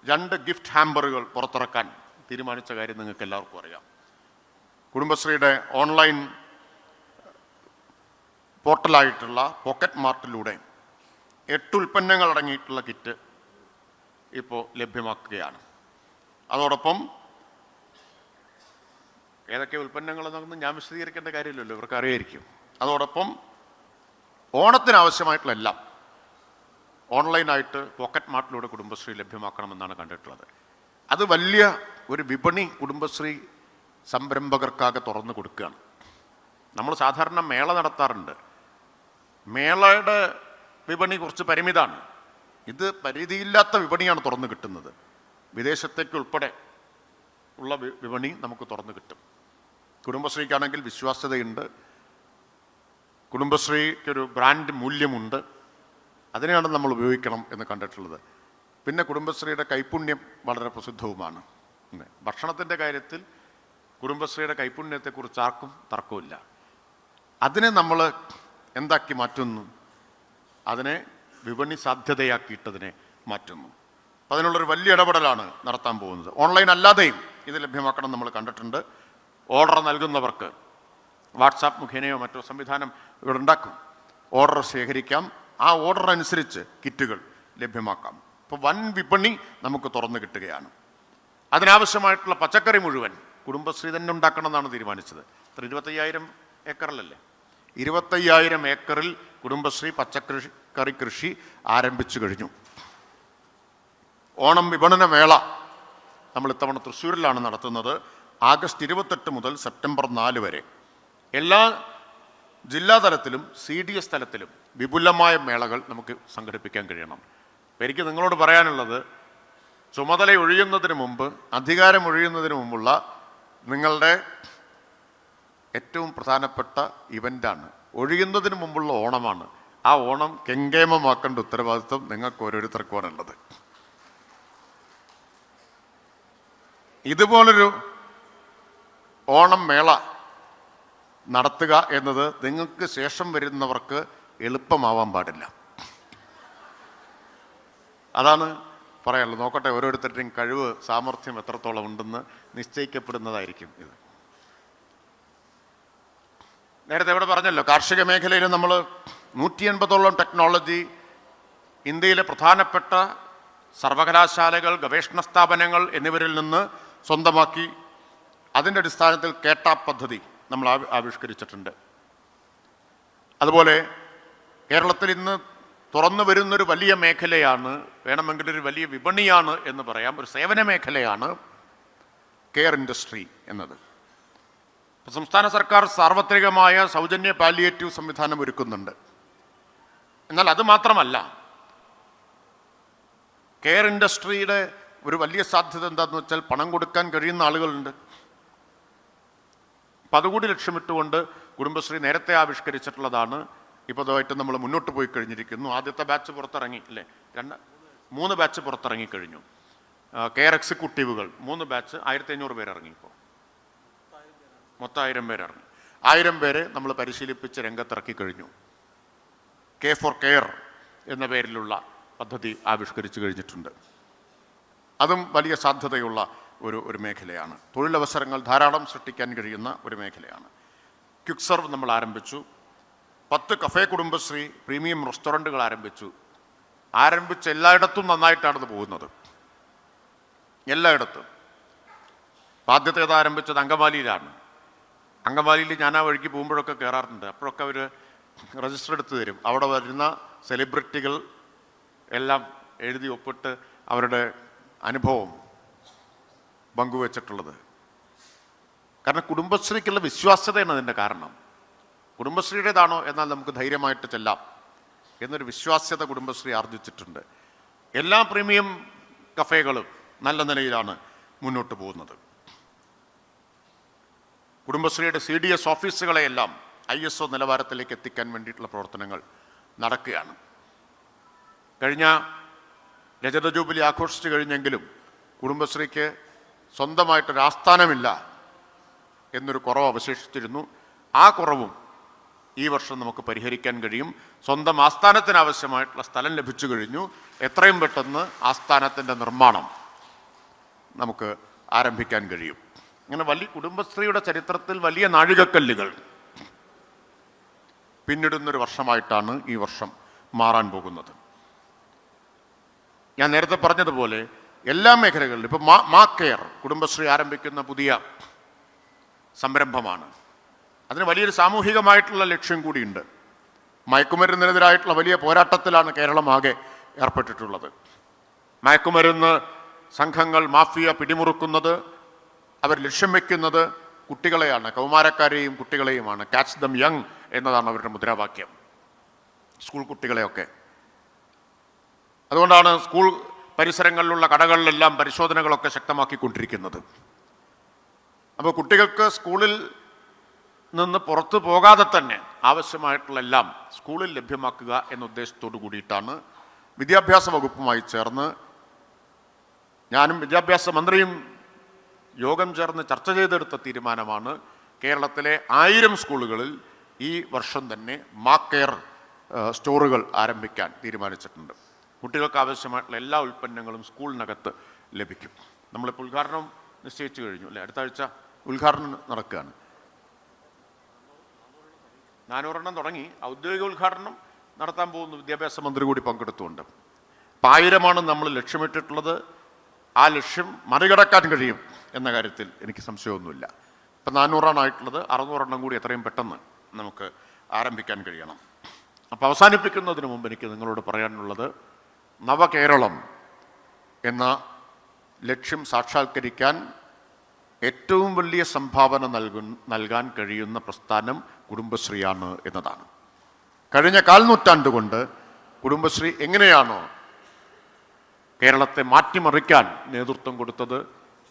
2 ഗിഫ്റ്റ് ഹാമ്പറുകൾ പുറത്തിറക്കാൻ തീരുമാനിച്ച കാര്യം നിങ്ങൾക്ക് എല്ലാവർക്കും അറിയാം. കുടുംബശ്രീയുടെ ഓൺലൈൻ പോർട്ടലായിട്ടുള്ള പോക്കറ്റ് മാർട്ടിലൂടെ 8 ഉൽപ്പന്നങ്ങൾ അടങ്ങിയിട്ടുള്ള കിറ്റ് ഇപ്പോൾ ലഭ്യമാക്കുകയാണ്. അതോടൊപ്പം ഏതൊക്കെ ഉൽപ്പന്നങ്ങളെന്നൊന്നും ഞാൻ വിശദീകരിക്കേണ്ട കാര്യമില്ലല്ലോ, ഇവർക്ക് അറിയായിരിക്കും. അതോടൊപ്പം ഓണത്തിനാവശ്യമായിട്ടുള്ള എല്ലാം ഓൺലൈനായിട്ട് പോക്കറ്റ് മാർട്ടിലൂടെ കുടുംബശ്രീ ലഭ്യമാക്കണമെന്നാണ് കണ്ടിട്ടുള്ളത്. അത് വലിയ ഒരു വിപണി കുടുംബശ്രീ സംരംഭകർക്കാകെ തുറന്നു കൊടുക്കുകയാണ്. നമ്മൾ സാധാരണ മേള നടത്താറുണ്ട്. മേളയുടെ വിപണി കുറച്ച് പരിമിതമാണ്. ഇത് പരിധിയില്ലാത്ത വിപണിയാണ് തുറന്നു കിട്ടുന്നത്. വിദേശത്തേക്ക് ഉൾപ്പെടെ ഉള്ള വിപണി നമുക്ക് തുറന്നു കിട്ടും. കുടുംബശ്രീക്കാണെങ്കിൽ വിശ്വാസ്യതയുണ്ട്, കുടുംബശ്രീക്കൊരു ബ്രാൻഡ് മൂല്യമുണ്ട്. അതിനെയാണ് നമ്മൾ ഉപയോഗിക്കണം എന്ന് കണ്ടിട്ടുള്ളത്. പിന്നെ കുടുംബശ്രീയുടെ കൈപുണ്യം വളരെ പ്രസിദ്ധവുമാണ്. ഭക്ഷണത്തിൻ്റെ കാര്യത്തിൽ കുടുംബശ്രീയുടെ കൈപുണ്യത്തെക്കുറിച്ച് ആർക്കും തർക്കമില്ല. അതിനെ നമ്മൾ എന്താക്കി മാറ്റുന്നു? അതിനെ വിപണി സാധ്യതയാക്കിയിട്ടതിനെ മാറ്റുന്നു. അപ്പം അതിനുള്ളൊരു വലിയ ഇടപെടലാണ് നടത്താൻ പോകുന്നത്. ഓൺലൈൻ അല്ലാതെയും ഇത് ലഭ്യമാക്കണം നമ്മൾ കണ്ടിട്ടുണ്ട്. ഓർഡർ നൽകുന്നവർക്ക് വാട്സാപ്പ് മുഖേനയോ മറ്റോ സംവിധാനം ഇവിടെ ഉണ്ടാക്കും. ഓർഡർ ശേഖരിക്കാം, ആ ഓർഡർ അനുസരിച്ച് കിറ്റുകൾ ലഭ്യമാക്കാം. ഇപ്പോൾ വൻ വിപണി നമുക്ക് തുറന്നു കിട്ടുകയാണ്. അതിനാവശ്യമായിട്ടുള്ള പച്ചക്കറി മുഴുവൻ കുടുംബശ്രീ തന്നെ ഉണ്ടാക്കണം എന്നാണ് തീരുമാനിച്ചത്. 25,000 ഏക്കറിലല്ലേ? 25,000 ഏക്കറിൽ കുടുംബശ്രീ പച്ചക്കറി കൃഷി ആരംഭിച്ചു കഴിഞ്ഞു. ഓണം വിപണന മേള നമ്മൾ ഇത്തവണ തൃശ്ശൂരിലാണ് നടത്തുന്നത്. ആഗസ്റ്റ് 28 മുതൽ സെപ്റ്റംബർ 4 വരെ എല്ലാ ജില്ലാ തലത്തിലും CDS തലത്തിലും വിപുലമായ മേളകൾ നമുക്ക് സംഘടിപ്പിക്കാൻ കഴിയണം. എനിക്ക് നിങ്ങളോട് പറയാനുള്ളത്, ചുമതല ഒഴിയുന്നതിന് മുമ്പ്, അധികാരം ഒഴിയുന്നതിന് മുമ്പുള്ള നിങ്ങളുടെ ഏറ്റവും പ്രധാനപ്പെട്ട ഇവൻ്റാണ്. ഒഴിയുന്നതിന് മുമ്പുള്ള ഓണമാണ്. ആ ഓണം കെങ്കേമമാക്കേണ്ട ഉത്തരവാദിത്വം നിങ്ങൾക്ക് ഓരോരുത്തർക്കുമാണുള്ളത്. ഇതുപോലൊരു ഓണം മേള നടത്തുക എന്നത് നിങ്ങൾക്ക് ശേഷം വരുന്നവർക്ക് എളുപ്പമാവാൻ പാടില്ല. അതാണ് പറയാനുള്ളത്. നോക്കട്ടെ, ഓരോരുത്തരുടെയും കഴിവ് സാമർഥ്യം എത്രത്തോളം ഉണ്ടെന്ന് നിശ്ചയിക്കപ്പെടുന്നതായിരിക്കും ഇത്. നേരത്തെ ഇവിടെ പറഞ്ഞല്ലോ, കാർഷിക മേഖലയിൽ നമ്മൾ 180ഓളം ടെക്നോളജി ഇന്ത്യയിലെ പ്രധാനപ്പെട്ട സർവകലാശാലകൾ, ഗവേഷണ സ്ഥാപനങ്ങൾ എന്നിവരിൽ നിന്ന് സ്വന്തമാക്കി. അതിൻ്റെ അടിസ്ഥാനത്തിൽ കേട്ടാപ്പ് പദ്ധതി നമ്മൾ ആവിഷ്കരിച്ചിട്ടുണ്ട്. അതുപോലെ കേരളത്തിൽ ഇന്ന് തുറന്നു വരുന്നൊരു വലിയ മേഖലയാണ്, വേണമെങ്കിൽ ഒരു വലിയ വിപണിയാണ് എന്ന് പറയാം, ഒരു സേവന മേഖലയാണ് കെയർ ഇൻഡസ്ട്രി എന്നത്. സംസ്ഥാന സർക്കാർ സാർവത്രികമായ സൗജന്യ പാലിയേറ്റീവ് സംവിധാനം ഒരുക്കുന്നുണ്ട്. എന്നാൽ അത് മാത്രമല്ല, കെയർ ഇൻഡസ്ട്രിയുടെ ഒരു വലിയ സാധ്യത എന്താണെന്ന് വെച്ചാൽ പണം കൊടുക്കാൻ കഴിയുന്ന ആളുകളുണ്ട്. അപ്പം അതുകൂടി ലക്ഷ്യമിട്ടുകൊണ്ട് കുടുംബശ്രീ നേരത്തെ ആവിഷ്കരിച്ചിട്ടുള്ളതാണ്. ഇപ്പോൾ അതുമായിട്ട് നമ്മൾ മുന്നോട്ട് പോയി കഴിഞ്ഞിരിക്കുന്നു. ആദ്യത്തെ ബാച്ച് പുറത്തിറങ്ങി അല്ലേ? 3 ബാച്ച് പുറത്തിറങ്ങിക്കഴിഞ്ഞു. കെയർ എക്സിക്യൂട്ടീവുകൾ 3 ബാച്ച് 1500 പേര് ഇറങ്ങി. ഇപ്പോൾ മൊത്തം 1000 പേര് ഇറങ്ങി. 1000 പേരെ നമ്മൾ പരിശീലിപ്പിച്ച് രംഗത്തിറക്കി കഴിഞ്ഞു. കെ ഫോർ കെയർ എന്ന പേരിലുള്ള പദ്ധതി ആവിഷ്കരിച്ചു കഴിഞ്ഞിട്ടുണ്ട്. അതും വലിയ സാധ്യതയുള്ള ഒരു മേഖലയാണ്. തൊഴിലവസരങ്ങൾ ധാരാളം സൃഷ്ടിക്കാൻ കഴിയുന്ന ഒരു മേഖലയാണ്. ക്വിക്ക് സർവ് നമ്മൾ ആരംഭിച്ചു. 10 കഫേ കുടുംബശ്രീ പ്രീമിയം റെസ്റ്റോറൻറ്റുകൾ ആരംഭിച്ചു. ആരംഭിച്ച എല്ലായിടത്തും നന്നായിട്ടാണത് പോകുന്നത്, എല്ലായിടത്തും. ആദ്യത്തേത് ആരംഭിച്ചത് അങ്കമാലിയിലാണ്. അങ്കമാലിയിൽ ഞാൻ ആ വഴിക്ക് പോകുമ്പോഴൊക്കെ കയറാറുണ്ട്. അപ്പോഴൊക്കെ അവർ രജിസ്റ്റർ എടുത്ത് തരും. അവിടെ വരുന്ന സെലിബ്രിറ്റികൾ എല്ലാം എഴുതി ഒപ്പിട്ട് അവരുടെ അനുഭവം പങ്കുവച്ചിട്ടുള്ളത്. കാരണം കുടുംബശ്രീക്കുള്ള വിശ്വാസ്യതയാണ് അതിൻ്റെ കാരണം. കുടുംബശ്രീയുടേതാണോ എന്നാൽ നമുക്ക് ധൈര്യമായിട്ട് ചെല്ലാം എന്നൊരു വിശ്വാസ്യത കുടുംബശ്രീ ആർജിച്ചിട്ടുണ്ട്. എല്ലാ പ്രീമിയം കഫേകളും നല്ല നിലയിലാണ് മുന്നോട്ട് പോകുന്നത്. കുടുംബശ്രീയുടെ CDS ഓഫീസുകളെയെല്ലാം ISO നിലവാരത്തിലേക്ക് എത്തിക്കാൻ വേണ്ടിയിട്ടുള്ള പ്രവർത്തനങ്ങൾ നടക്കുകയാണ്. കഴിഞ്ഞ രജത ജൂബിലി ആഘോഷിച്ചു കഴിഞ്ഞെങ്കിലും കുടുംബശ്രീക്ക് സ്വന്തമായിട്ടൊരു ആസ്ഥാനമില്ല എന്നൊരു കുറവ് അവശേഷിച്ചിരുന്നു. ആ കുറവും ഈ വർഷം നമുക്ക് പരിഹരിക്കാൻ കഴിയും. സ്വന്തം ആസ്ഥാനത്തിനാവശ്യമായിട്ടുള്ള സ്ഥലം ലഭിച്ചു കഴിഞ്ഞു. എത്രയും പെട്ടെന്ന് ആസ്ഥാനത്തിൻ്റെ നിർമ്മാണം നമുക്ക് ആരംഭിക്കാൻ കഴിയും. അങ്ങനെ വലിയ കുടുംബശ്രീയുടെ ചരിത്രത്തിൽ വലിയ നാഴികക്കല്ലുകൾ പിന്നിടുന്നൊരു വർഷമായിട്ടാണ് ഈ വർഷം മാറാൻ പോകുന്നത്. ഞാൻ നേരത്തെ പറഞ്ഞതുപോലെ എല്ലാ മേഖലകളിലും ഇപ്പോൾ മാ കെയർ കുടുംബശ്രീ ആരംഭിക്കുന്ന പുതിയ സംരംഭമാണ്. അതിന് വലിയൊരു സാമൂഹികമായിട്ടുള്ള ലക്ഷ്യം കൂടിയുണ്ട്. മയക്കുമരുന്നിനെതിരായിട്ടുള്ള വലിയ പോരാട്ടത്തിലാണ് കേരളം ആകെ ഏർപ്പെട്ടിട്ടുള്ളത്. മയക്കുമരുന്ന് സംഘങ്ങൾ, മാഫിയ പിടിമുറുക്കുന്നത്, അവർ ലക്ഷ്യം വയ്ക്കുന്നത് കുട്ടികളെയാണ്, കൗമാരക്കാരെയും കുട്ടികളെയുമാണ്. ക്യാച്ച് ദം യങ് എന്നതാണ് അവരുടെ മുദ്രാവാക്യം. സ്കൂൾ കുട്ടികളെയൊക്കെ. അതുകൊണ്ടാണ് സ്കൂൾ പരിസരങ്ങളിലുള്ള കടകളിലെല്ലാം പരിശോധനകളൊക്കെ ശക്തമാക്കിക്കൊണ്ടിരിക്കുന്നത്. അപ്പോൾ കുട്ടികൾക്ക് സ്കൂളിൽ നിന്ന് പുറത്തു പോകാതെ തന്നെ ആവശ്യമായിട്ടുള്ള എല്ലാം സ്കൂളിൽ ലഭ്യമാക്കുക എന്ന ഉദ്ദേശത്തോടു കൂടിയിട്ടാണ് വിദ്യാഭ്യാസ വകുപ്പുമായി ചേർന്ന് ഞാനും വിദ്യാഭ്യാസ മന്ത്രിയും യോഗം ചേർന്ന് ചർച്ച ചെയ്തെടുത്ത തീരുമാനമാണ് കേരളത്തിലെ 1000 സ്കൂളുകളിൽ ഈ വർഷം തന്നെ മാക്ക് കെയർ സ്റ്റോറുകൾ ആരംഭിക്കാൻ തീരുമാനിച്ചിട്ടുണ്ട്. കുട്ടികൾക്ക് ആവശ്യമായിട്ടുള്ള എല്ലാ ഉൽപ്പന്നങ്ങളും സ്കൂളിനകത്ത് ലഭിക്കും. നമ്മളിപ്പോൾ ഉദ്ഘാടനം നിശ്ചയിച്ചു കഴിഞ്ഞു അല്ലേ? അടുത്ത ആഴ്ച ഉദ്ഘാടനം നടക്കുകയാണ്. 400 തുടങ്ങി. ഔദ്യോഗിക ഉദ്ഘാടനം നടത്താൻ പോകുന്നു. വിദ്യാഭ്യാസ മന്ത്രി കൂടി പങ്കെടുത്തുകൊണ്ട്. 1000 നമ്മൾ ലക്ഷ്യമിട്ടിട്ടുള്ളത്. ആ ലക്ഷ്യം മറികടക്കാൻ കഴിയും എന്ന കാര്യത്തിൽ എനിക്ക് സംശയമൊന്നുമില്ല. ഇപ്പം 400 ആയിട്ടുള്ളത്. 600 കൂടി എത്രയും പെട്ടെന്ന് നമുക്ക് ആരംഭിക്കാൻ കഴിയണം. അപ്പം അവസാനിപ്പിക്കുന്നതിന് മുമ്പ് എനിക്ക് നിങ്ങളോട് പറയാനുള്ളത്, നവകേരളം എന്ന ലക്ഷ്യം സാക്ഷാത്കരിക്കാൻ ഏറ്റവും വലിയ സംഭാവന നൽകാൻ കഴിയുന്ന പ്രസ്ഥാനം കുടുംബശ്രീയാണ് എന്നതാണ്. കഴിഞ്ഞ 1/4 നൂറ്റാണ്ട് കൊണ്ട് കുടുംബശ്രീ എങ്ങനെയാണോ കേരളത്തെ മാറ്റിമറിക്കാൻ നേതൃത്വം കൊടുത്തത്,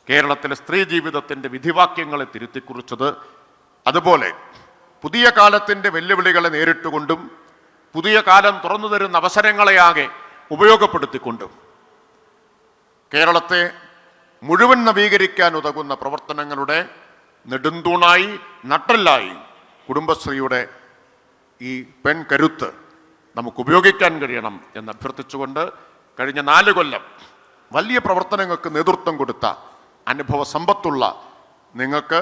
കേരളത്തിലെ സ്ത്രീ ജീവിതത്തിൻ്റെ വിധിവാക്യങ്ങളെ തിരുത്തിക്കുറിച്ചത്, അതുപോലെ പുതിയ കാലത്തിൻ്റെ വെല്ലുവിളികളെ നേരിട്ടുകൊണ്ടും പുതിയ കാലം തുറന്നു തരുന്ന അവസരങ്ങളെയാകെ ഉപയോഗപ്പെടുത്തിക്കൊണ്ടും കേരളത്തെ മുഴുവൻ നവീകരിക്കാൻ ഉതകുന്ന പ്രവർത്തനങ്ങളുടെ നെടുന്തൂണായി, നട്ടെല്ലായി കുടുംബശ്രീയുടെ ഈ പെൺകരുത്ത് നമുക്ക് ഉപയോഗിക്കാൻ കഴിയണം എന്ന് അഭ്യർത്ഥിച്ചുകൊണ്ട്, കഴിഞ്ഞ 4 കൊല്ലം വലിയ പ്രവർത്തനങ്ങൾക്ക് നേതൃത്വം കൊടുത്ത അനുഭവ സമ്പത്തുള്ള നിങ്ങൾക്ക്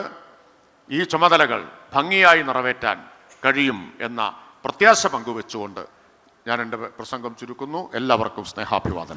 ഈ ചുമതലകൾ ഭംഗിയായി നിറവേറ്റാൻ കഴിയും എന്ന പ്രത്യാശ പങ്കുവെച്ചുകൊണ്ട് ഞാൻ എൻ്റെ പ്രസംഗം ചുരുക്കുന്നു. എല്ലാവർക്കും സ്നേഹാഭിവാദനം.